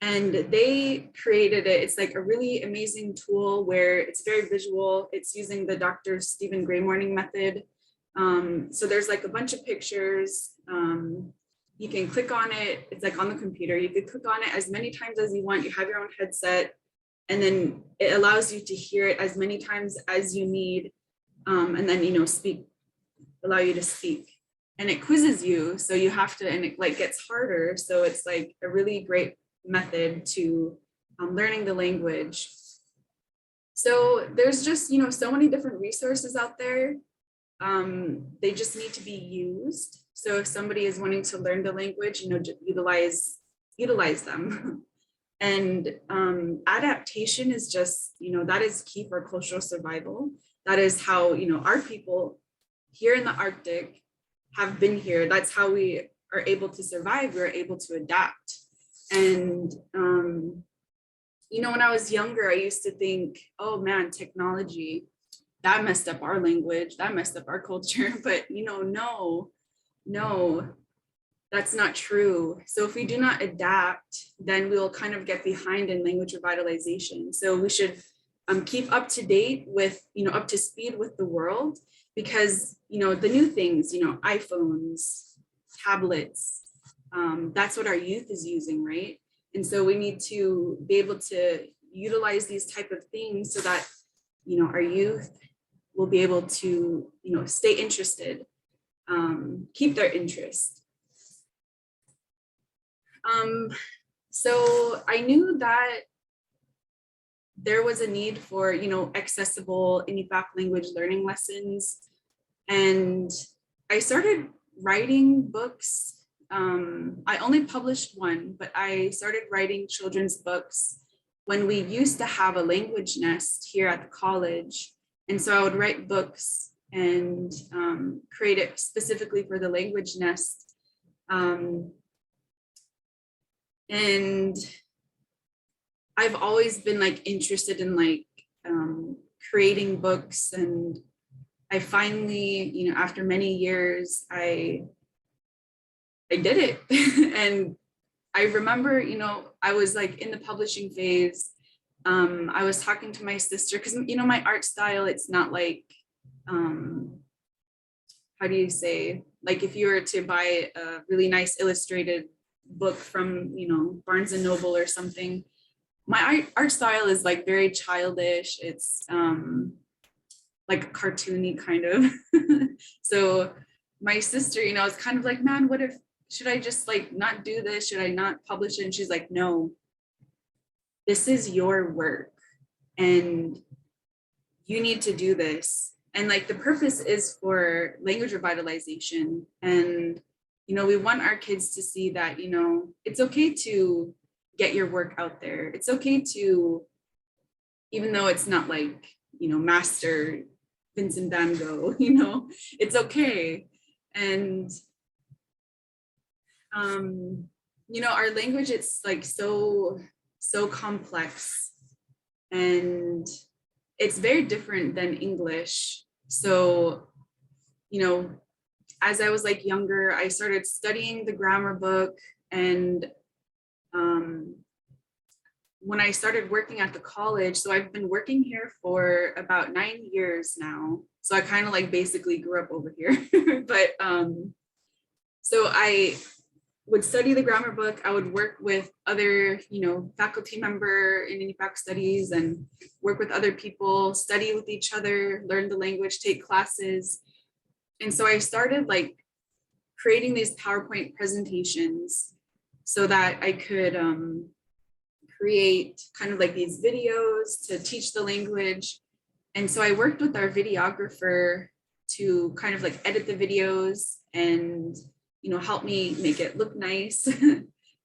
And they created it. It's like a really amazing tool where it's very visual. It's using the Dr. Stephen Gray Morning method. So there's like a bunch of pictures. You can click on it. It's like on the computer. You could click on it as many times as you want. You have your own headset, and then it allows you to hear it as many times as you need. And then, allow you to speak. And it quizzes you. So you have to, and it like gets harder. So it's like a really great method to learning the language. So there's just, so many different resources out there. They just need to be used. So if somebody is wanting to learn the language, utilize them. And adaptation is just, that is key for cultural survival. That is how, our people here in the Arctic have been here. That's how we are able to survive. We're able to adapt. And, when I was younger, I used to think, oh man, technology, that messed up our language, that messed up our culture. But, no, that's not true. So if we do not adapt, then we will kind of get behind in language revitalization. So we should keep up to date with, up to speed with the world, because, the new things, iPhones, tablets, that's what our youth is using, right? And so we need to be able to utilize these type of things so that, our youth will be able to, stay interested, keep their interest. So I knew that there was a need for, accessible Iñupiaq language learning lessons. And I started writing books. I only published one, but I started writing children's books when we used to have a language nest here at the college. And so I would write books and create it specifically for the language nest. And I've always been interested in creating books. And I finally, after many years, I did it. And I remember, I was in the publishing phase. I was talking to my sister because, my art style, it's not how do you say, if you were to buy a really nice illustrated book from, Barnes and Noble or something, my art style is very childish. It's cartoony kind of. So my sister, is kind of man, what if, should I just not do this? Should I not publish it? And she's like, no, this is your work and you need to do this. And the purpose is for language revitalization. And, we want our kids to see that, it's okay to get your work out there. It's okay to, even though it's not Master Vincent van Gogh, it's okay. And, our language, it's so complex, and it's very different than English. So, as I was younger, I started studying the grammar book. And when I started working at the college, so I've been working here for about 9 years now. So I kind of basically grew up over here. But so I would study the grammar book. I would work with other, faculty member in Iñupiaq studies and work with other people, study with each other, learn the language, take classes. And so I started creating these PowerPoint presentations so that I could create kind of these videos to teach the language. And so I worked with our videographer to kind of like edit the videos and, you know, help me make it look nice.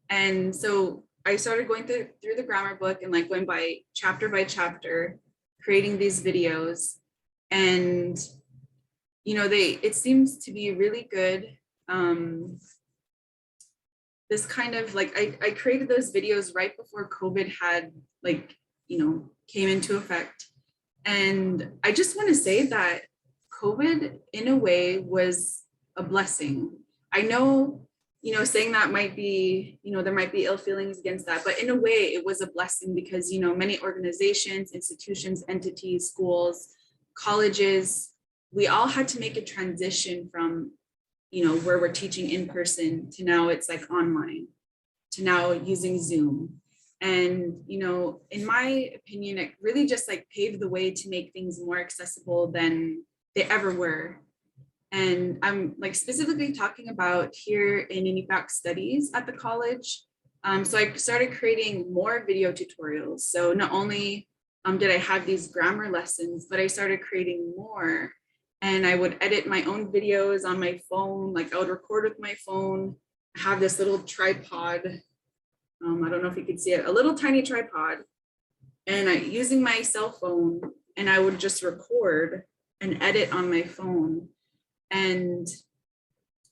And so I started going through the grammar book and like going by chapter, creating these videos. And, you know, it seems to be really good. This kind of like, I created those videos right before COVID had like, you know, came into effect. And I just want to say that COVID in a way was a blessing. I know, you know, saying that might be, you know, there might be ill feelings against that, but in a way it was a blessing because, you know, many organizations, institutions, entities, schools, colleges, we all had to make a transition from, you know, where we're teaching in person to now it's like online, to now using Zoom. And, you know, in my opinion, it really just like paved the way to make things more accessible than they ever were. And I'm like specifically talking about here in Iñipac studies at the college. So I started creating more video tutorials. So not only did I have these grammar lessons, but I started creating more. And I would edit my own videos on my phone, like I would record with my phone, have this little tripod. I don't know if you could see it, a little tiny tripod. And using my cell phone, and I would just record and edit on my phone. And,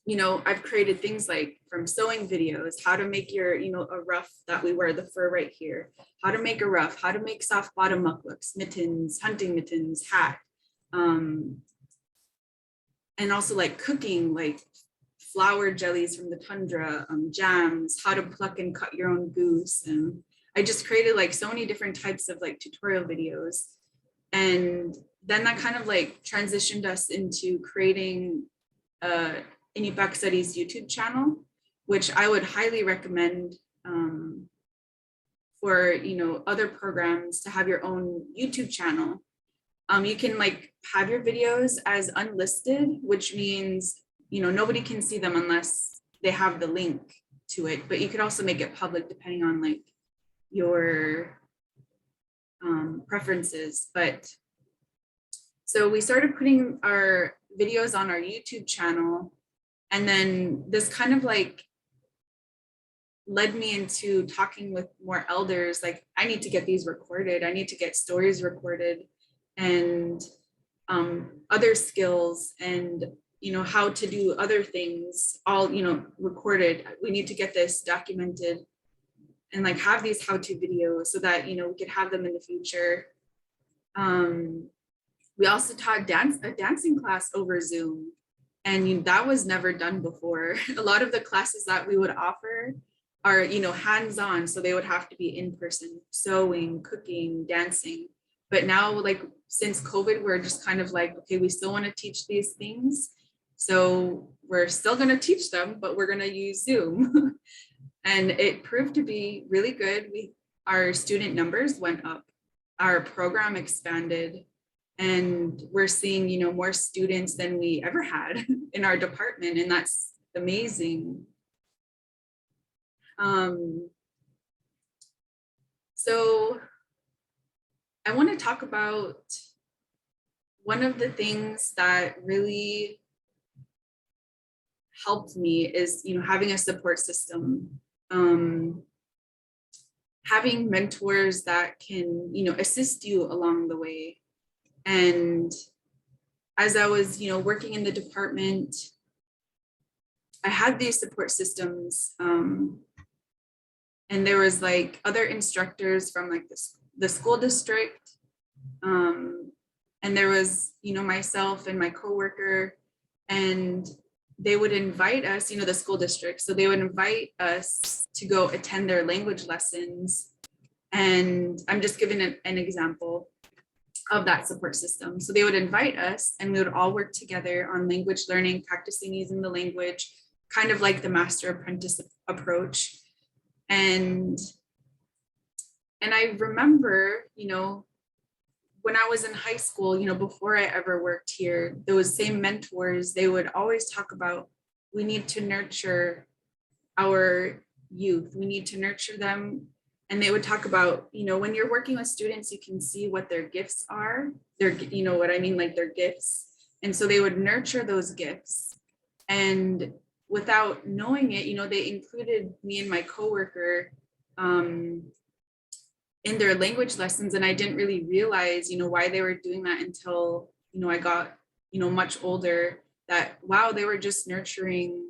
you know, I've created things like from sewing videos, how to make your, you know, a ruff that we wear, the fur right here, how to make a ruff, how to make soft bottom mucklucks, mittens, hunting mittens, hat. And also like cooking, like flour jellies from the tundra, jams, how to pluck and cut your own goose. And I just created like so many different types of like tutorial videos. And then that kind of like transitioned us into creating Iñipac Studies YouTube channel, which I would highly recommend for, you know, other programs to have your own YouTube channel. You can like have your videos as unlisted, which means, you know, nobody can see them unless they have the link to it, but you could also make it public depending on like your preferences. But so we started putting our videos on our YouTube channel, and then this kind of like led me into talking with more elders, like I need to get these recorded, I need to get stories recorded, and other skills, and you know, how to do other things, all, you know, recorded. We need to get this documented and like have these how-to videos so that, you know, we could have them in the future. We also taught a dancing class over Zoom, and that was never done before. A lot of the classes that we would offer are, you know, hands-on, so they would have to be in person, sewing, cooking, dancing. But now, like since COVID, we're just kind of like, okay, we still want to teach these things, so we're still going to teach them, but we're going to use Zoom. And it proved to be really good. Our student numbers went up, our program expanded, and we're seeing, you know, more students than we ever had in our department, and that's amazing. So I want to talk about one of the things that really helped me is, you know, having a support system, having mentors that can, you know, assist you along the way. And as I was, you know, working in the department, I had these support systems, and there was like other instructors from like the school district, and there was, you know, myself and my coworker, and they would invite us, you know, the school district, so they would invite us to go attend their language lessons. And I'm just giving an example of that support system. So they would invite us, and we would all work together on language learning, practicing using the language, kind of like the master apprentice approach. And I remember, you know, when I was in high school, you know, before I ever worked here, those same mentors, they would always talk about, we need to nurture our youth. We need to nurture them and they would talk about, when you're working with students, you can see what their gifts are. You know what I mean, like their gifts. And so they would nurture those gifts. And without knowing it, they included me and my coworker in their language lessons. And I didn't really realize, why they were doing that until, I got, much older, that, wow, they were just nurturing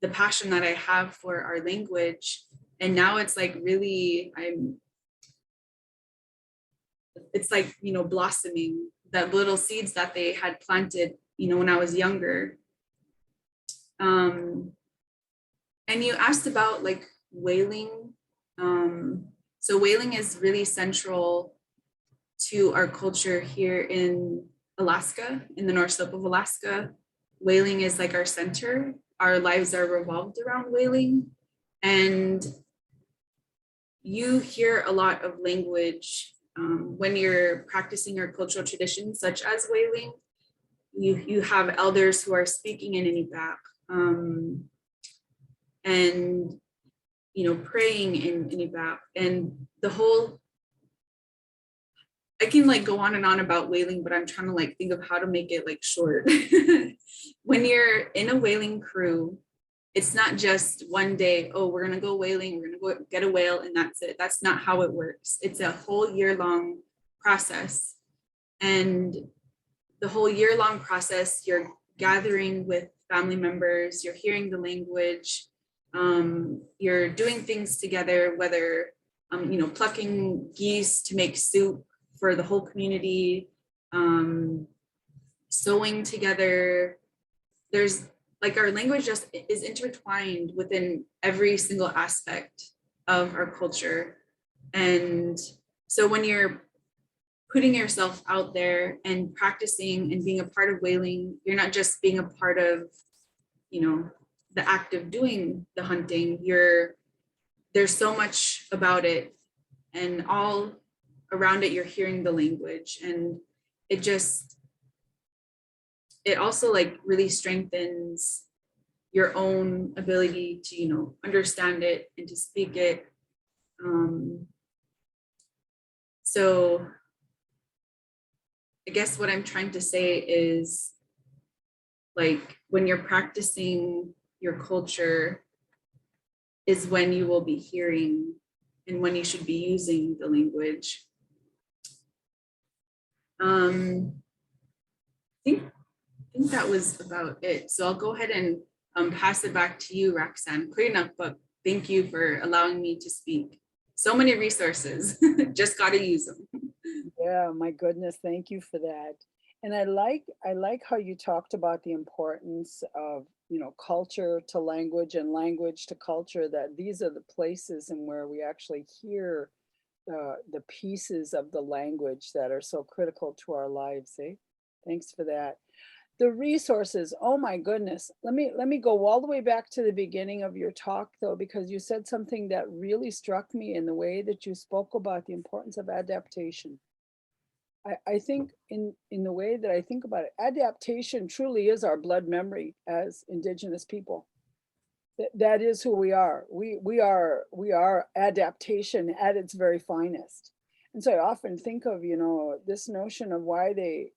the passion that I have for our language. And now it's like really, it's like, blossoming, that little seeds that they had planted, when I was younger. And you asked about like whaling. So whaling is really central to our culture here in Alaska, in the North Slope of Alaska. Whaling is like our center. Our lives are revolved around whaling. And you hear a lot of language when you're practicing your cultural traditions, such as whaling. You have elders who are speaking in Iñupiaq, and praying in Iñupiaq, and the whole. I can like go on and on about whaling, but I'm trying to like think of how to make it like short. When you're in a whaling crew, it's not just one day, oh, we're gonna go whaling, we're gonna go get a whale, and that's it. That's not how it works. It's a whole year-long process. And the whole year-long process, you're gathering with family members, you're hearing the language, you're doing things together, whether plucking geese to make soup for the whole community, sewing together. There's like our language just is intertwined within every single aspect of our culture. And so when you're putting yourself out there and practicing and being a part of whaling, you're not just being a part of, the act of doing the hunting. There's so much about it, and all around it, you're hearing the language, and it also like really strengthens your own ability to, understand it and to speak it. So I guess what I'm trying to say is, like, when you're practicing your culture is when you will be hearing and when you should be using the language. I think that was about it. So I'll go ahead and pass it back to you, Roxanne. But thank you for allowing me to speak. So many resources, just got to use them. Yeah, my goodness, thank you for that. And I like how you talked about the importance of, culture to language and language to culture, that these are the places and where we actually hear the pieces of the language that are so critical to our lives. Thanks for that. The resources, oh my goodness. Let me go all the way back to the beginning of your talk though, because you said something that really struck me in the way that you spoke about the importance of adaptation. I think in the way that I think about it, adaptation truly is our blood memory as Indigenous people. That is who we are. We are adaptation at its very finest. And so I often think of, this notion of why they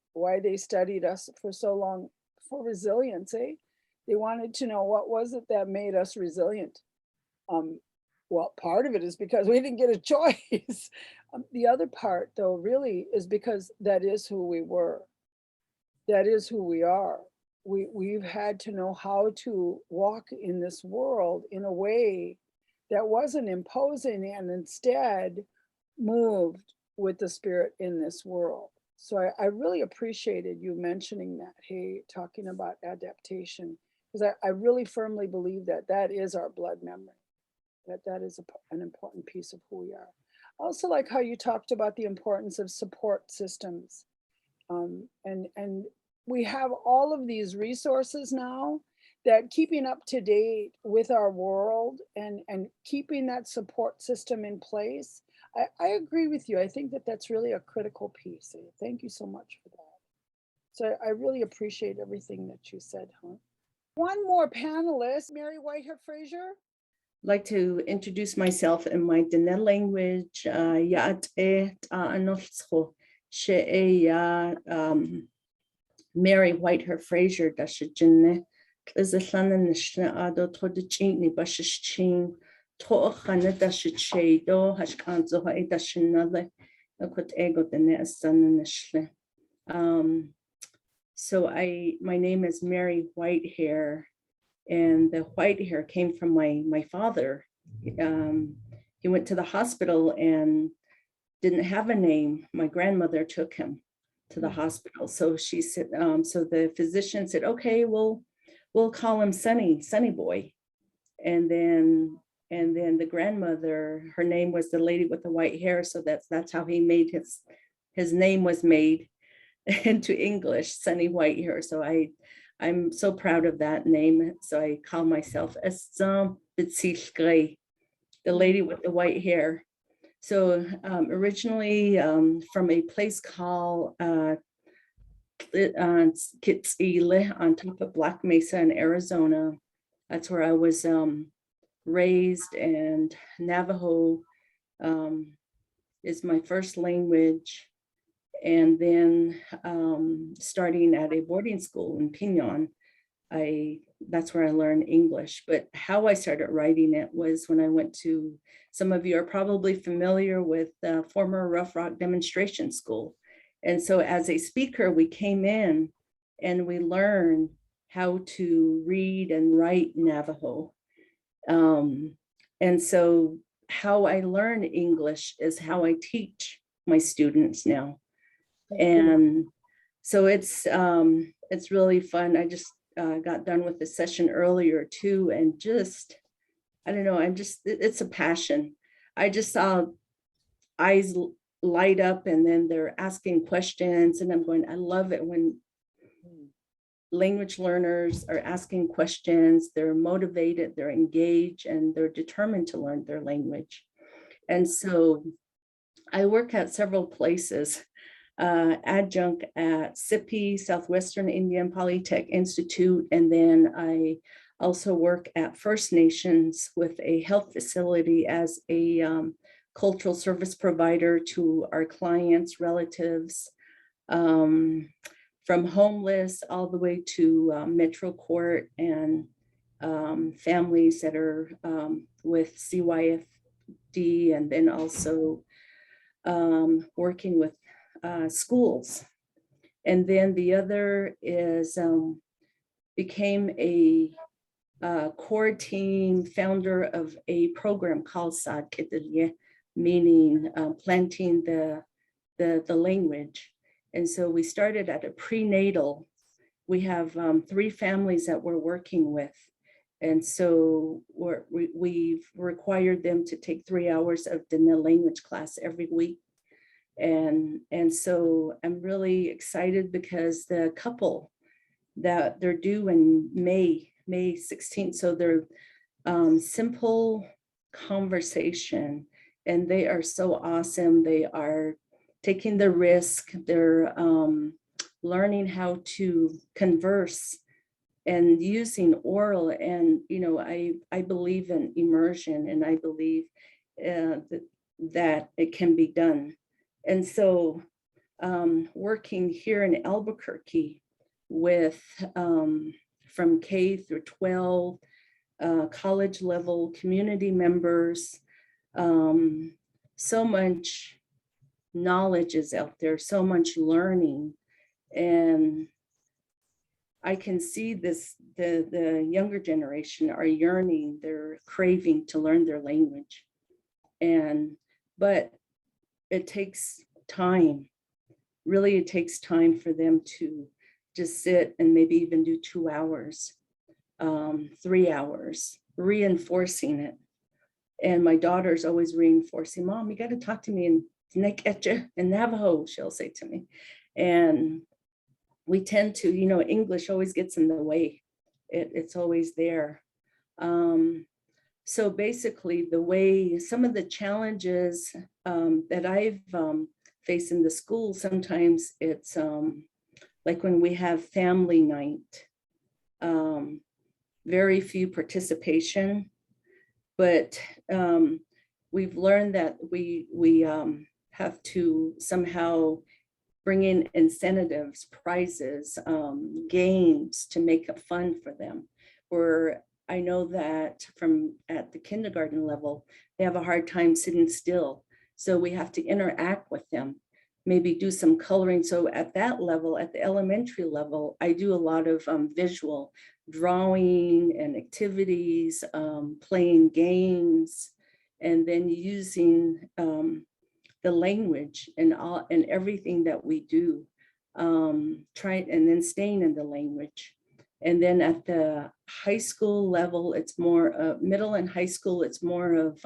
studied us for so long, for resilience. They wanted to know what was it that made us resilient. Well, part of it is because we didn't get a choice. The other part, though, really is because that is who we were. That is who we are. We've had to know how to walk in this world in a way that wasn't imposing and instead moved with the spirit in this world. So I really appreciated you mentioning that, talking about adaptation, because I really firmly believe that is our blood memory. That is an important piece of who we are. I also like how you talked about the importance of support systems. And we have all of these resources now that keeping up to date with our world and keeping that support system in place. I agree with you. I think that's really a critical piece. Thank you so much for that. So I really appreciate everything that you said, huh? One more panelist, Mary Whitehair-Frazier. like to introduce myself in my DeLille language. Mary Whitehair-Frazier dashijinne tlizatlana nishna ado todicini bashishchin to'achana dashichedo hashkanzo hae dashinale akut ego dene asana nishle. So my name is Mary Whitehair, and the white hair came from my father. He went to the hospital and didn't have a name. My grandmother took him to the hospital. So she said, so the physician said, okay, we'll call him Sunny Boy. And then the grandmother, her name was the lady with the white hair. So that's how he made his name was made into English, Sunny Whitehair. So I'm so proud of that name. So I call myself Iڵisaġvik, the lady with the white hair. So originally from a place called Kootenai on top of Black Mesa in Arizona. That's where I was raised, and Navajo is my first language. And then starting at a boarding school in Piñon, that's where I learned English. But how I started writing it was when I went to, some of you are probably familiar with the former Rough Rock Demonstration School. And so as a speaker, we came in and we learned how to read and write Navajo. And so how I learn English is how I teach my students now. And so it's really fun. I just got done with the session earlier too, and just, I don't know, it's a passion. I just saw eyes light up, and then they're asking questions, and I'm going, I love it when language learners are asking questions, they're motivated, they're engaged, and they're determined to learn their language. And so I work at several places. Adjunct at SIPI, Southwestern Indian Polytechnic Institute, and then I also work at First Nations with a health facility as a cultural service provider to our clients, relatives, from homeless all the way to Metro Courte and families that are with CYFD, and then also working with schools. And then the other is became a core team founder of a program called Saad, meaning planting the language. And so we started at a prenatal. We have 3 families that we're working with. And so we've required them to take 3 hours of the language class every week. And so I'm really excited because the couple that they're due in May 16th. So they're simple conversation, and they are so awesome. They are taking the risk. They're learning how to converse and using oral. And, you know, I believe in immersion, and I believe that it can be done. And so working here in Albuquerque with from K through 12, college level community members, so much knowledge is out there, so much learning. And I can see this, the younger generation are yearning, they're craving to learn their language. But it takes time. Really, it takes time for them to just sit and maybe even do 2 hours, 3 hours, reinforcing it. And my daughter's always reinforcing, Mom, you got to talk to me in Navajo, she'll say to me. And we tend to, you know, English always gets in the way. It's always there. So basically the way, some of the challenges that I've faced in the school, sometimes it's like when we have family night, very few participation. But we've learned that we have to somehow bring in incentives, prizes, games to make it fun for them. Where I know that from at the kindergarten level, they have a hard time sitting still. So we have to interact with them, maybe do some coloring. So at that level, at the elementary level, I do a lot of visual drawing and activities, playing games, and then using the language and everything that we do, and then staying in the language. And then at the high school level, it's more middle and high school, it's more of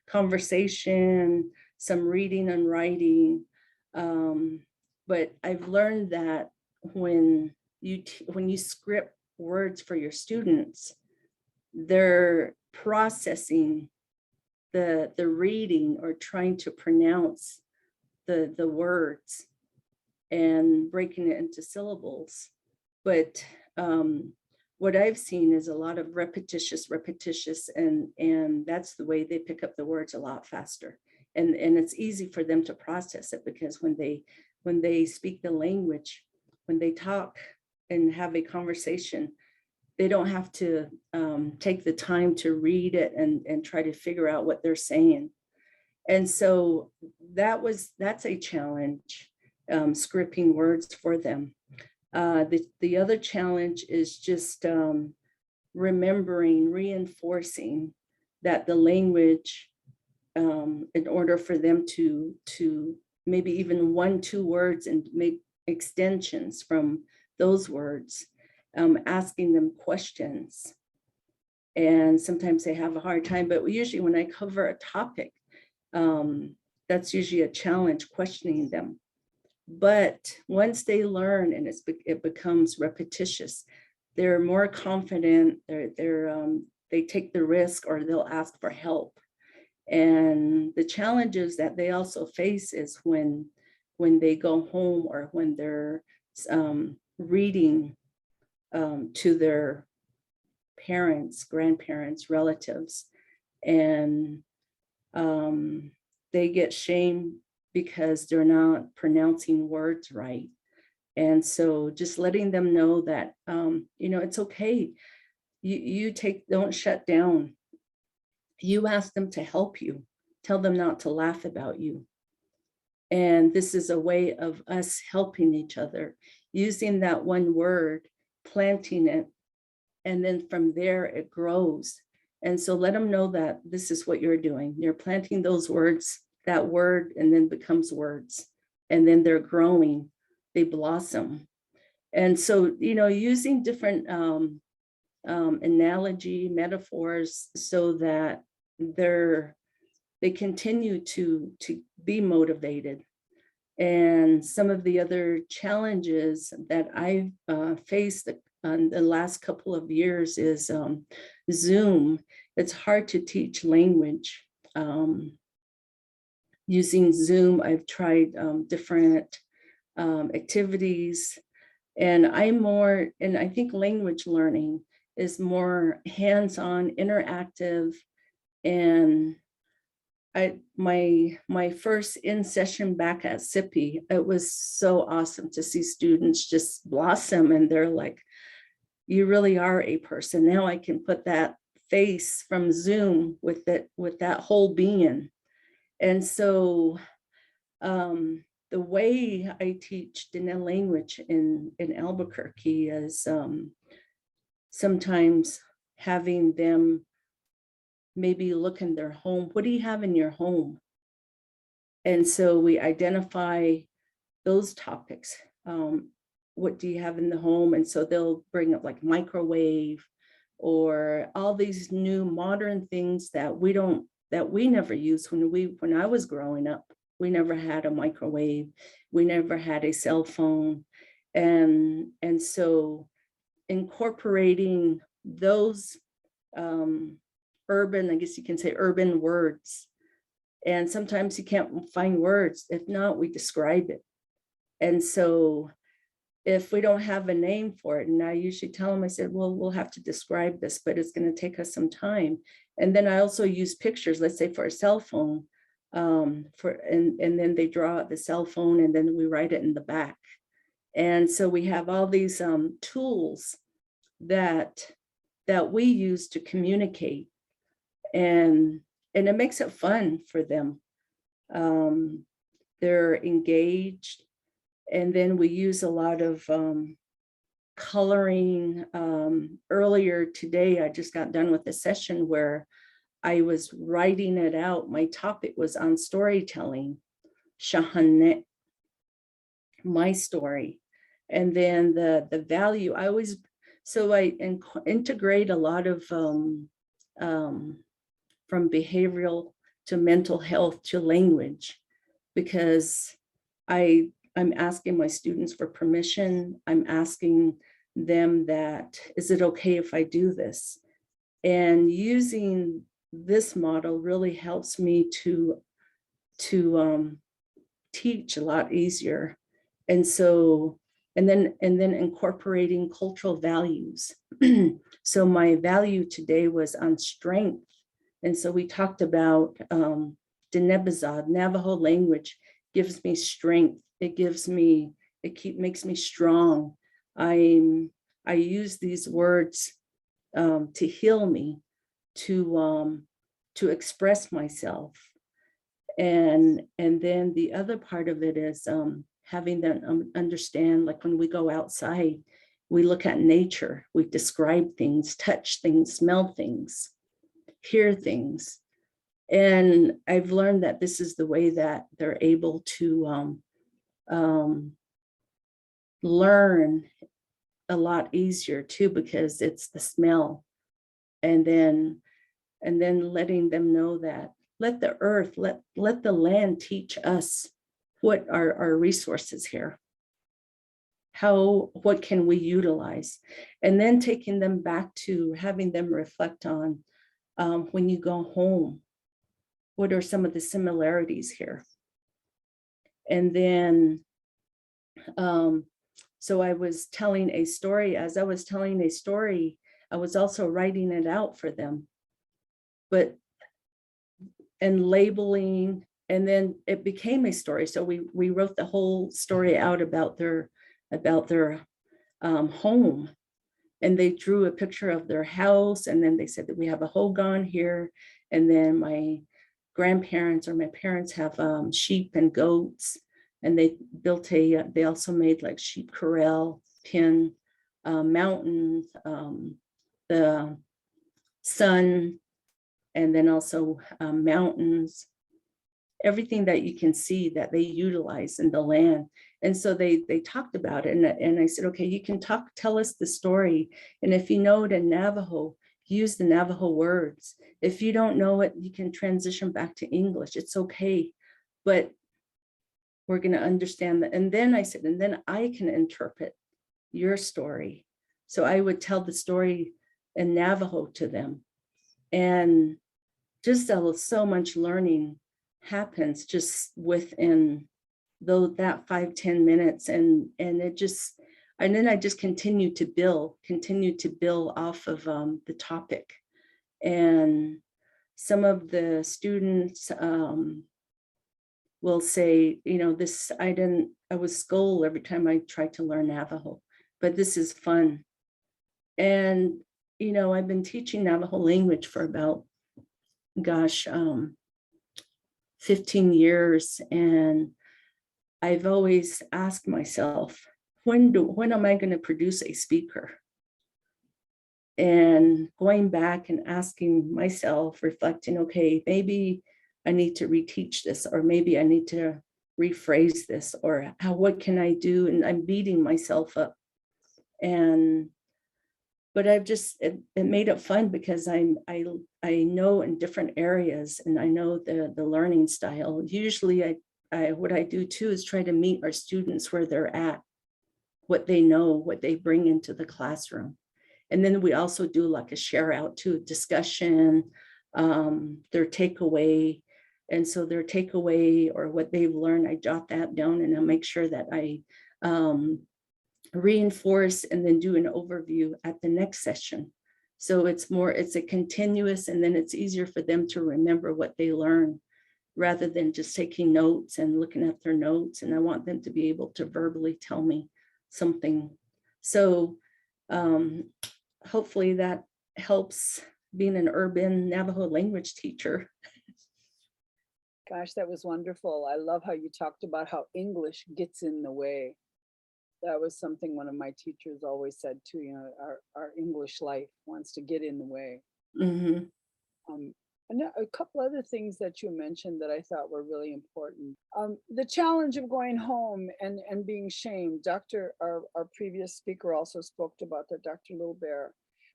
conversation, some reading and writing. But I've learned that when you script words for your students, they're processing the reading or trying to pronounce the words and breaking it into syllables. But what I've seen is a lot of repetitious, and that's the way they pick up the words a lot faster. And it's easy for them to process it, because when they speak the language, when they talk and have a conversation, they don't have to take the time to read it and try to figure out what they're saying. And so that's a challenge, scripting words for them. The other challenge is just remembering, reinforcing that the language, in order for them to maybe even 1-2 words and make extensions from those words, asking them questions. And sometimes they have a hard time, but usually when I cover a topic, that's usually a challenge, questioning them. But once they learn and it becomes repetitious, they're more confident, they take the risk, or they'll ask for help. And the challenges that they also face is when they go home, or when they're reading to their parents, grandparents, relatives, and they get shamed because they're not pronouncing words right. And so just letting them know that, it's okay. Don't shut down. You ask them to help you. Tell them not to laugh about you. And this is a way of us helping each other, using that one word, planting it, and then from there it grows. And so let them know that this is what you're doing. You're planting those words, that word, and then becomes words. And then they're growing, they blossom. And so, using different analogy, metaphors, so that they continue to be motivated. And some of the other challenges that I've faced in the last couple of years is Zoom. It's hard to teach language using Zoom. I've tried different activities, and I think language learning is more hands-on, interactive. And my first in-session back at SIPI, it was so awesome to see students just blossom, and they're like, you really are a person. Now I can put that face from Zoom with that whole being. And so the way I teach DeLille language in Albuquerque is sometimes having them maybe look in their home. What do you have in your home? And so we identify those topics. What do you have in the home? And so they'll bring up like microwave, or all these new modern things that we never used when I was growing up. We never had a microwave. We never had a cell phone. And so incorporating those urban, I guess you can say urban words. And sometimes you can't find words. If not, we describe it. And so if we don't have a name for it, and I usually tell them, I said, well, we'll have to describe this, but it's going to take us some time. And then I also use pictures, let's say for a cell phone, and then they draw out the cell phone, and then we write it in the back. And so we have all these tools that we use to communicate, and it makes it fun for them. They're engaged. And then we use a lot of coloring. Earlier today, I just got done with a session where I was writing it out. My topic was on storytelling, Shahanet, my story. And then the value, I integrate a lot of from behavioral to mental health to language, because I'm asking my students for permission. I'm asking them that, is it okay if I do this? And using this model really helps me to teach a lot easier. And so, and then incorporating cultural values. So my value today was on strength. And so we talked about Denebizad, Navajo language gives me strength. It makes me strong. I use these words to heal me, to express myself. And then the other part of it is having them understand, like when we go outside, we look at nature, we describe things, touch things, smell things, hear things. And I've learned that this is the way that they're able to learn a lot easier too, because it's the smell. And then letting them know that let the earth, let the land teach us what are our resources here. What can we utilize? And then taking them back to having them reflect on when you go home, what are some of the similarities here? And then, so I was telling a story. As I was telling a story, I was also writing it out for them, and labeling, and then it became a story. So we wrote the whole story out about their home, and they drew a picture of their house, and then they said that we have a hogan here, and then my grandparents or my parents have sheep and goats, and they built they also made like sheep corral, pen, mountains, the sun, and then also mountains, everything that you can see that they utilize in the land. And so they talked about it, and I said, okay, you can tell us the story, and if you know it in Navajo, use the Navajo words. If you don't know it, you can transition back to English. It's okay, but we're going to understand that. And then I said, and then I can interpret your story. So I would tell the story in Navajo to them, and just so much learning happens just within that 5-10 minutes, and it just, and then I just continue to build off of the topic. And some of the students will say, I was scolded every time I tried to learn Navajo, but this is fun. And I've been teaching Navajo language for about 15 years, and I've always asked myself, when am I going to produce a speaker? And going back and asking myself, reflecting, okay, maybe I need to reteach this, or maybe I need to rephrase this, or what can I do? And I'm beating myself up. But I've just, it made it fun, because I know in different areas, and I know the learning style. Usually what I do too is try to meet our students where they're at, what they know, what they bring into the classroom. And then we also do like a share out to discussion, their takeaway. And so their takeaway or what they've learned, I jot that down, and I make sure that I reinforce and then do an overview at the next session. So it's a continuous, and then it's easier for them to remember what they learn rather than just taking notes and looking at their notes. And I want them to be able to verbally tell me something. So hopefully that helps being an urban Navajo language teacher. Gosh, that was wonderful. I love how you talked about how English gets in the way. That was something one of my teachers always said too, you know, our English life wants to get in the way. Mhm. And a couple other things that you mentioned that I thought were really important. The challenge of going home and being shamed. Our previous speaker also spoke about that, Dr. Little Bear.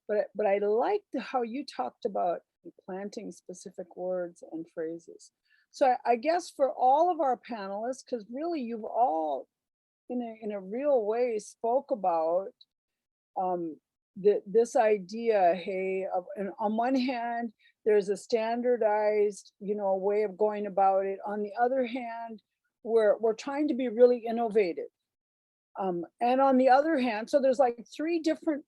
But I liked how you talked about planting specific words and phrases. So I guess for all of our panelists, because really you've all in a real way spoke about this idea, hey, and on one hand, there's a standardized, you know, way of going about it. On the other hand, we're trying to be really innovative. And on the other hand, so there's like three different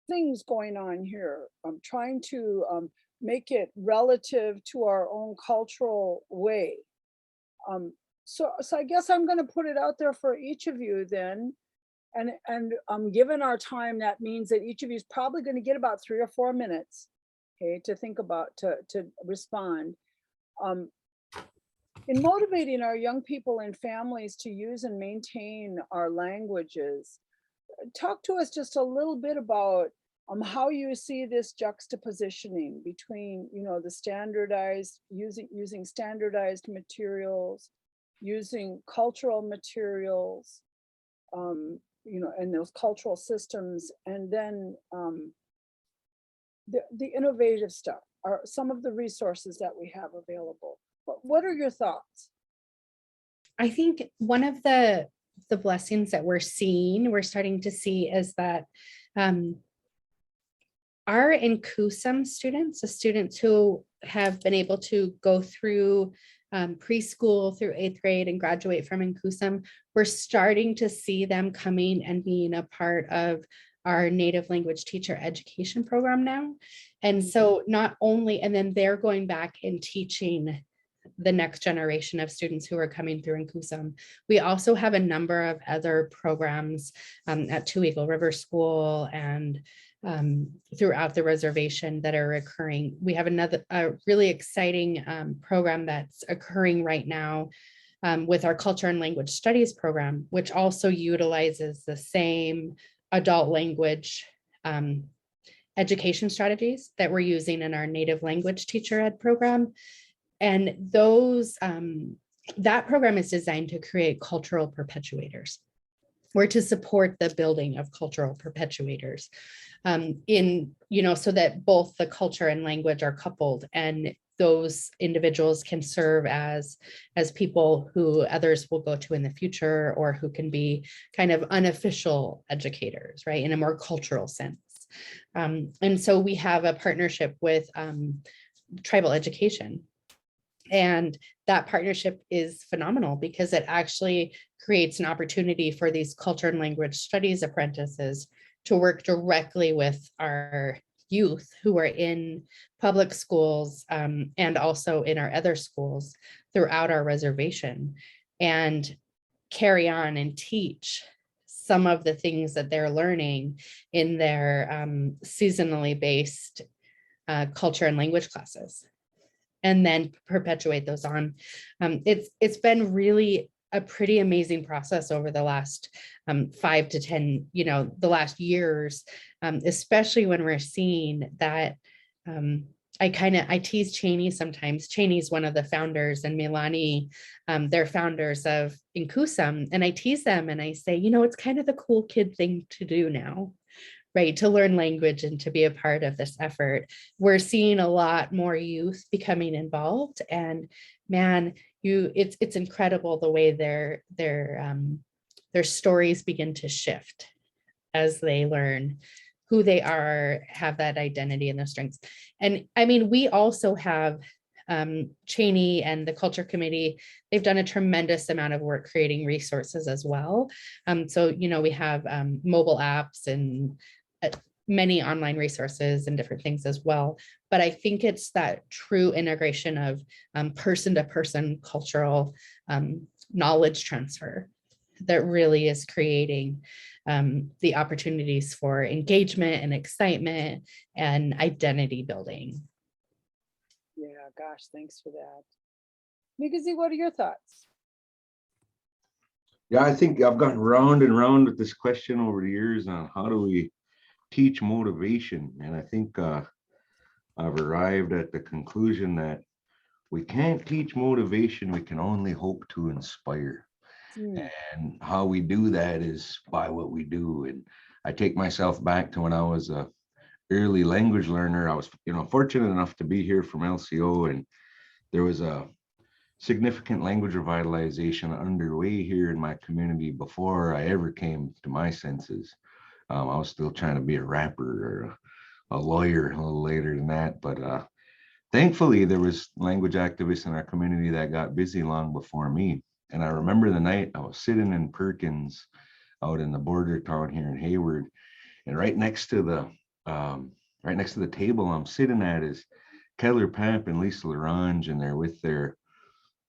things going on here. I'm trying to make it relative to our own cultural way. So I guess I'm going to put it out there for each of you then. And given our time, that means that each of you is probably going to get about 3 or 4 minutes, okay, to think about, to respond. In motivating our young people and families to use and maintain our languages, talk to us just a little bit about how you see this juxtapositioning between, you know, the standardized, using standardized materials, using cultural materials, you know, and those cultural systems, and then the innovative stuff are some of the resources that we have available. But what are your thoughts? I think one of the blessings that we're starting to see is that our Inkusum students, the students who have been able to go through preschool through 8th grade and graduate from Inkusum, we're starting to see them coming and being a part of our native language teacher education program now. And so not only, and then they're going back and teaching the next generation of students who are coming through Inkusum. We also have a number of other programs at Two Eagle River School and throughout the reservation that are occurring. We have a really exciting program that's occurring right now with our Culture and Language Studies program, which also utilizes the same adult language education strategies that we're using in our native language teacher ed program. And those that program is designed to create cultural perpetuators, or to support the building of cultural perpetuators in, you know, so that both the culture and language are coupled, and those individuals can serve as people who others will go to in the future, or who can be kind of unofficial educators, right, in a more cultural sense. And so we have a partnership with Tribal Education. And that partnership is phenomenal because it actually creates an opportunity for these culture and language studies apprentices to work directly with our youth who are in public schools and also in our other schools throughout our reservation, and carry on and teach some of the things that they're learning in their seasonally based culture and language classes, and then perpetuate those on. It's been really a pretty amazing process over the last 5 to 10, you know, the last years, especially when we're seeing that. I tease Cheney sometimes. Cheney's one of the founders, and Milani, they're founders of Inkusum. And I tease them and I say, you know, it's kind of the cool kid thing to do now, right? To learn language and to be a part of this effort. We're seeing a lot more youth becoming involved, and man, it's incredible the way their stories begin to shift as they learn who they are, have that identity and those strengths. And I mean, we also have Cheney and the Culture Committee, they've done a tremendous amount of work creating resources as well. So, you know, we have mobile apps and many online resources and different things as well. But I think it's that true integration of person-to-person cultural knowledge transfer that really is creating the opportunities for engagement and excitement and identity building. Yeah, gosh, thanks for that. Migazi, what are your thoughts? Yeah, I think I've gotten round and round with this question over the years on how do we teach motivation. And I think I've arrived at the conclusion that we can't teach motivation, we can only hope to inspire. And how we do that is by what we do. And I take myself back to when I was a early language learner. I was, you know, fortunate enough to be here from LCO, and there was a significant language revitalization underway here in my community before I ever came to my senses. I was still trying to be a rapper or a lawyer a little later than that, but thankfully there was language activists in our community that got busy long before me. And I remember the night I was sitting in Perkins out in the border town here in Hayward, and right next to the table I'm sitting at is Keller Pap and Iḻisaġvik, and they're with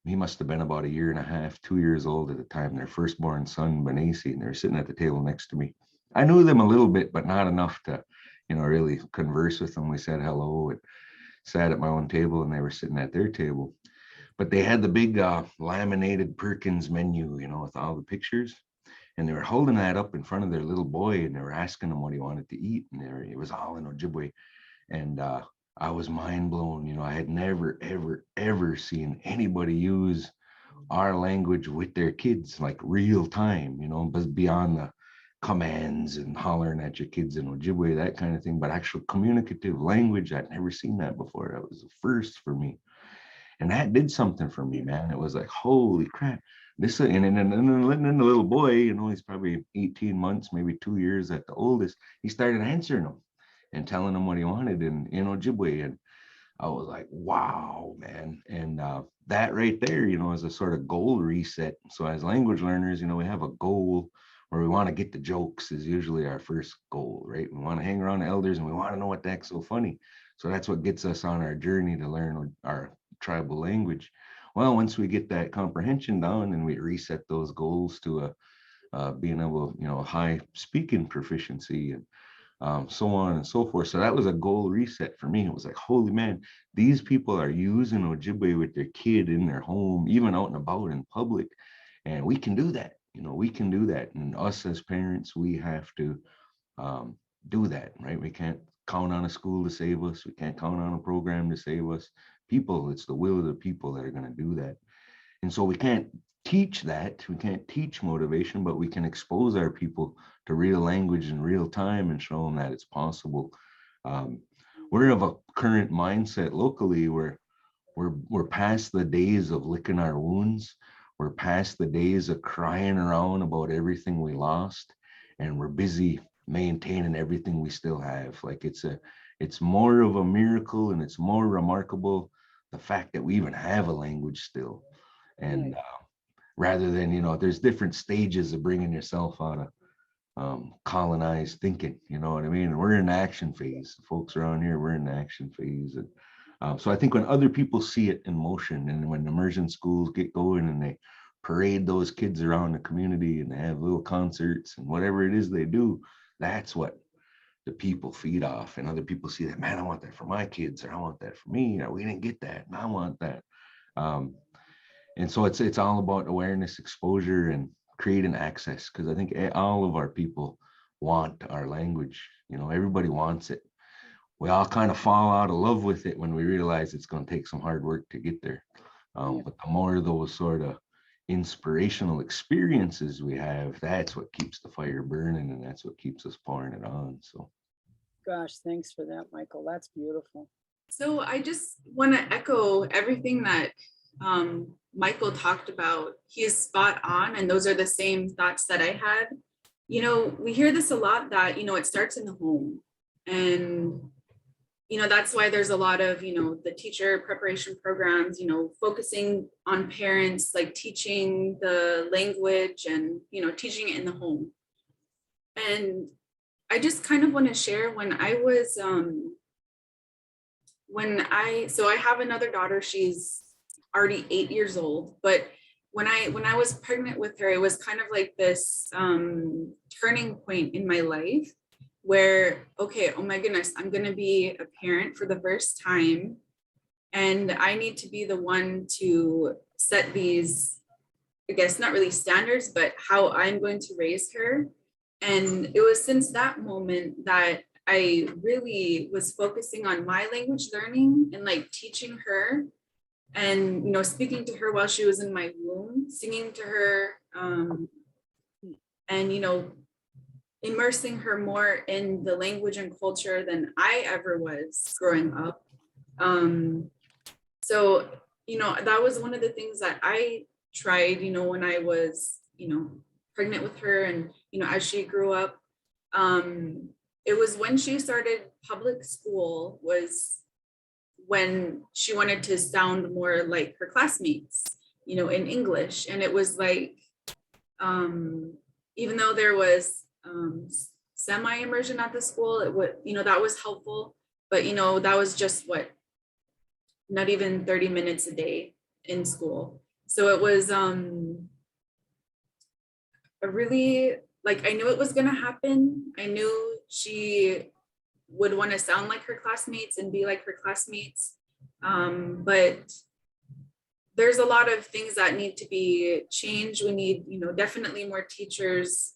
he must have been about 1.5, 2 years old at the time, their firstborn son, Benesi, and they're sitting at the table next to me. I knew them a little bit, but not enough to, you know, really converse with them. We said hello and sat at my own table, and they were sitting at their table. But they had the big laminated Perkins menu, you know, with all the pictures. And they were holding that up in front of their little boy, and they were asking him what he wanted to eat. And it was all in Ojibwe. And I was mind blown. You know, I had never, ever, ever seen anybody use our language with their kids, like real time, you know, but beyond the commands and hollering at your kids in Ojibwe, that kind of thing. But actual communicative language, I'd never seen that before. That was the first for me. And that did something for me, man. It was like, holy crap. This and then the little boy, you know, he's probably 18 months, maybe 2 years at the oldest. He started answering them and telling them what he wanted in Ojibwe. And I was like, wow, man. And that right there, you know, is a sort of goal reset. So as language learners, you know, we have a goal where we want to get the jokes is usually our first goal, right? We want to hang around the elders and we want to know what the heck's so funny. So that's what gets us on our journey to learn our tribal language. Well, once we get that comprehension down and we reset those goals to being able, you know, high speaking proficiency and so on and so forth. So that was a goal reset for me. It was like, holy man, these people are using Ojibwe with their kid in their home, even out and about in public. And we can do that. You know, we can do that. And us as parents, we have to do that, right? We can't count on a school to save us. We can't count on a program to save us. People, it's the will of the people that are going to do that. And so we can't teach that. We can't teach motivation, but we can expose our people to real language in real time and show them that it's possible. We're of a current mindset locally where we're past the days of licking our wounds. We're past the days of crying around about everything we lost, and we're busy maintaining everything we still have. Like it's more of a miracle, and it's more remarkable the fact that we even have a language still. And rather than, you know, there's different stages of bringing yourself out of colonized thinking, you know what I mean? And we're in the action phase. The folks around here, we're in the action phase. And so I think when other people see it in motion, and when immersion schools get going and they parade those kids around the community and they have little concerts and whatever it is they do, that's what the people feed off. And other people see that, man, I want that for my kids, or I want that for me, or we didn't get that and I want that. And so it's all about awareness, exposure, and creating access, because I think all of our people want our language. You know, everybody wants it. We all kind of fall out of love with it when we realize it's going to take some hard work to get there. But the more of those sort of inspirational experiences we have, that's what keeps the fire burning, and that's what keeps us pouring it on. So, gosh, thanks for that, Michael. That's beautiful. So I just want to echo everything that Michael talked about. He is spot on, and those are the same thoughts that I had. You know, we hear this a lot that, you know, it starts in the home, and that's why there's a lot of, the teacher preparation programs, focusing on parents, like teaching the language and, teaching it in the home. And I just kind of want to share when I was, so I have another daughter, she's already 8 years old, but when I was pregnant with her, it was kind of like this turning point in my life where, okay, oh my goodness, I'm going to be a parent for the first time. And I need to be the one to set these, I guess, not really standards, but how I'm going to raise her. And it was since that moment that I really was focusing on my language learning and like teaching her and, speaking to her while she was in my womb, singing to her, and, immersing her more in the language and culture than I ever was growing up. So, that was one of the things that I tried, when I was, pregnant with her and, as she grew up. It was when she started public school was when she wanted to sound more like her classmates, in English. And it was like, even though there was semi-immersion at the school, it would, that was helpful, but that was just not even 30 minutes a day in school. So it was a really, like, I knew it was gonna happen. I knew she would want to sound like her classmates and be like her classmates. But there's a lot of things that need to be changed. We need, definitely more teachers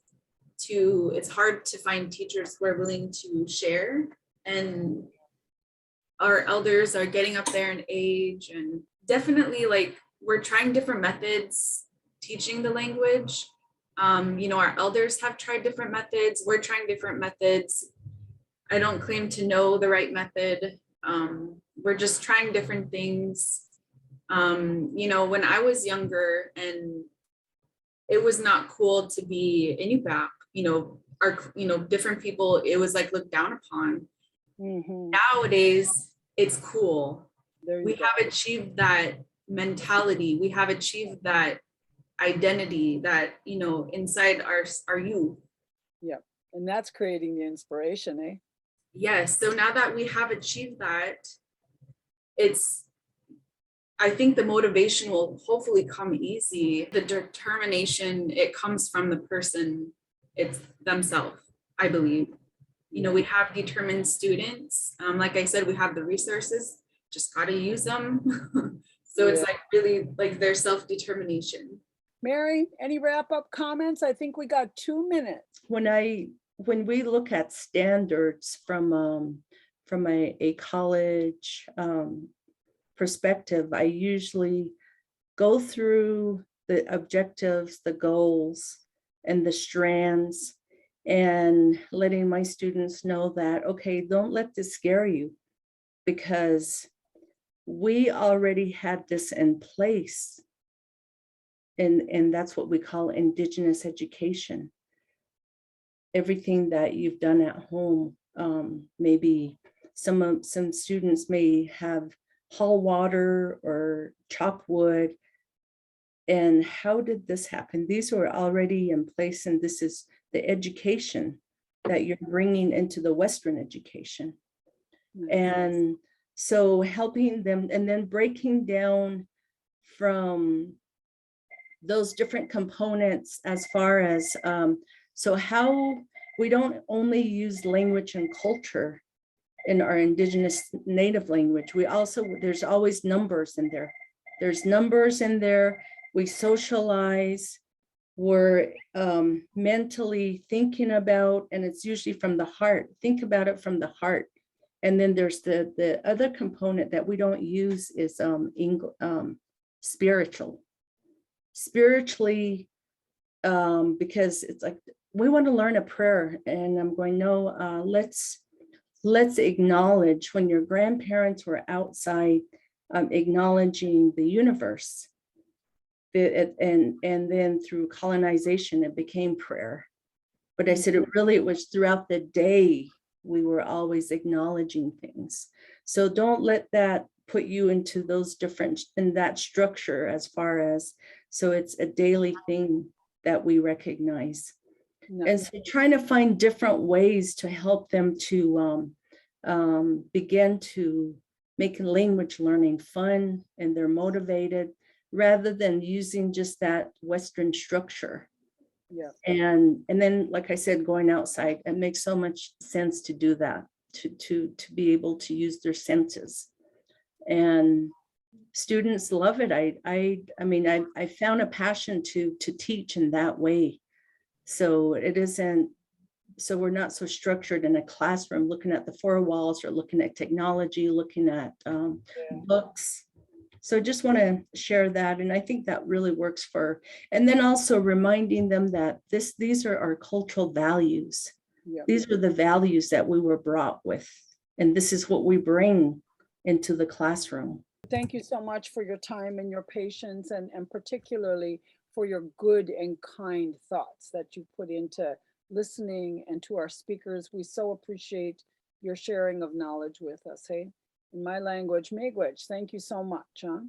it's hard to find teachers who are willing to share, and our elders are getting up there in age, and definitely like we're trying different methods teaching the language. Our elders have tried different methods. We're trying different methods. I don't claim to know the right method. We're just trying different things. When I was younger and it was not cool to be Iñupiaq, different people, it was like looked down upon. Mhm. Nowadays, it's cool. There you We go. have achieved that mentality. We have achieved that identity that, inside our youth. Yep. And that's creating the inspiration, eh? Yes. So now that we have achieved that, I think the motivation will hopefully come easy. The determination, it comes from the person, it's themselves, I believe. We have determined students. Like I said, we have the resources, just got to use them. So it's like really like their self-determination. Mary, any wrap-up comments? I think we got 2 minutes. When we look at standards from a college perspective, I usually go through the objectives, the goals, and the strands, and letting my students know that, okay, don't let this scare you, because we already had this in place. And that's what we call Indigenous education. Everything that you've done at home, maybe some students may have haul water or chop wood. And how did this happen? These were already in place, and this is the education that you're bringing into the Western education. And so helping them and then breaking down from those different components as far as, so how we don't only use language and culture in our Indigenous native language. We also, there's always numbers in there. There's numbers in there. We socialize, we're mentally thinking about, and it's usually from the heart. Think about it from the heart. And then there's the other component that we don't use is spiritually, because it's like, we want to learn a prayer, and I'm going, no, let's acknowledge when your grandparents were outside acknowledging the universe. And then through colonization, it became prayer. But I said it was throughout the day we were always acknowledging things. So don't let that put you into those different, in that structure as far as, so it's a daily thing that we recognize. No, And so trying to find different ways to help them to begin to make language learning fun and they're motivated rather than using just that Western structure. yeah, And then, like I said, going outside, it makes so much sense to do that, to be able to use their senses. And students love it. I mean, I found a passion to teach in that way. So it isn't, so we're not so structured in a classroom looking at the four walls or looking at technology, looking at books. So just want to share that. And I think that really works for, and then also reminding them that these are our cultural values. yeah. These are the values that we were brought with. And this is what we bring into the classroom. Thank you so much for your time and your patience and particularly for your good and kind thoughts that you put into listening and to our speakers. We so appreciate your sharing of knowledge with us, hey? In my language, miigwech, thank you so much, huh?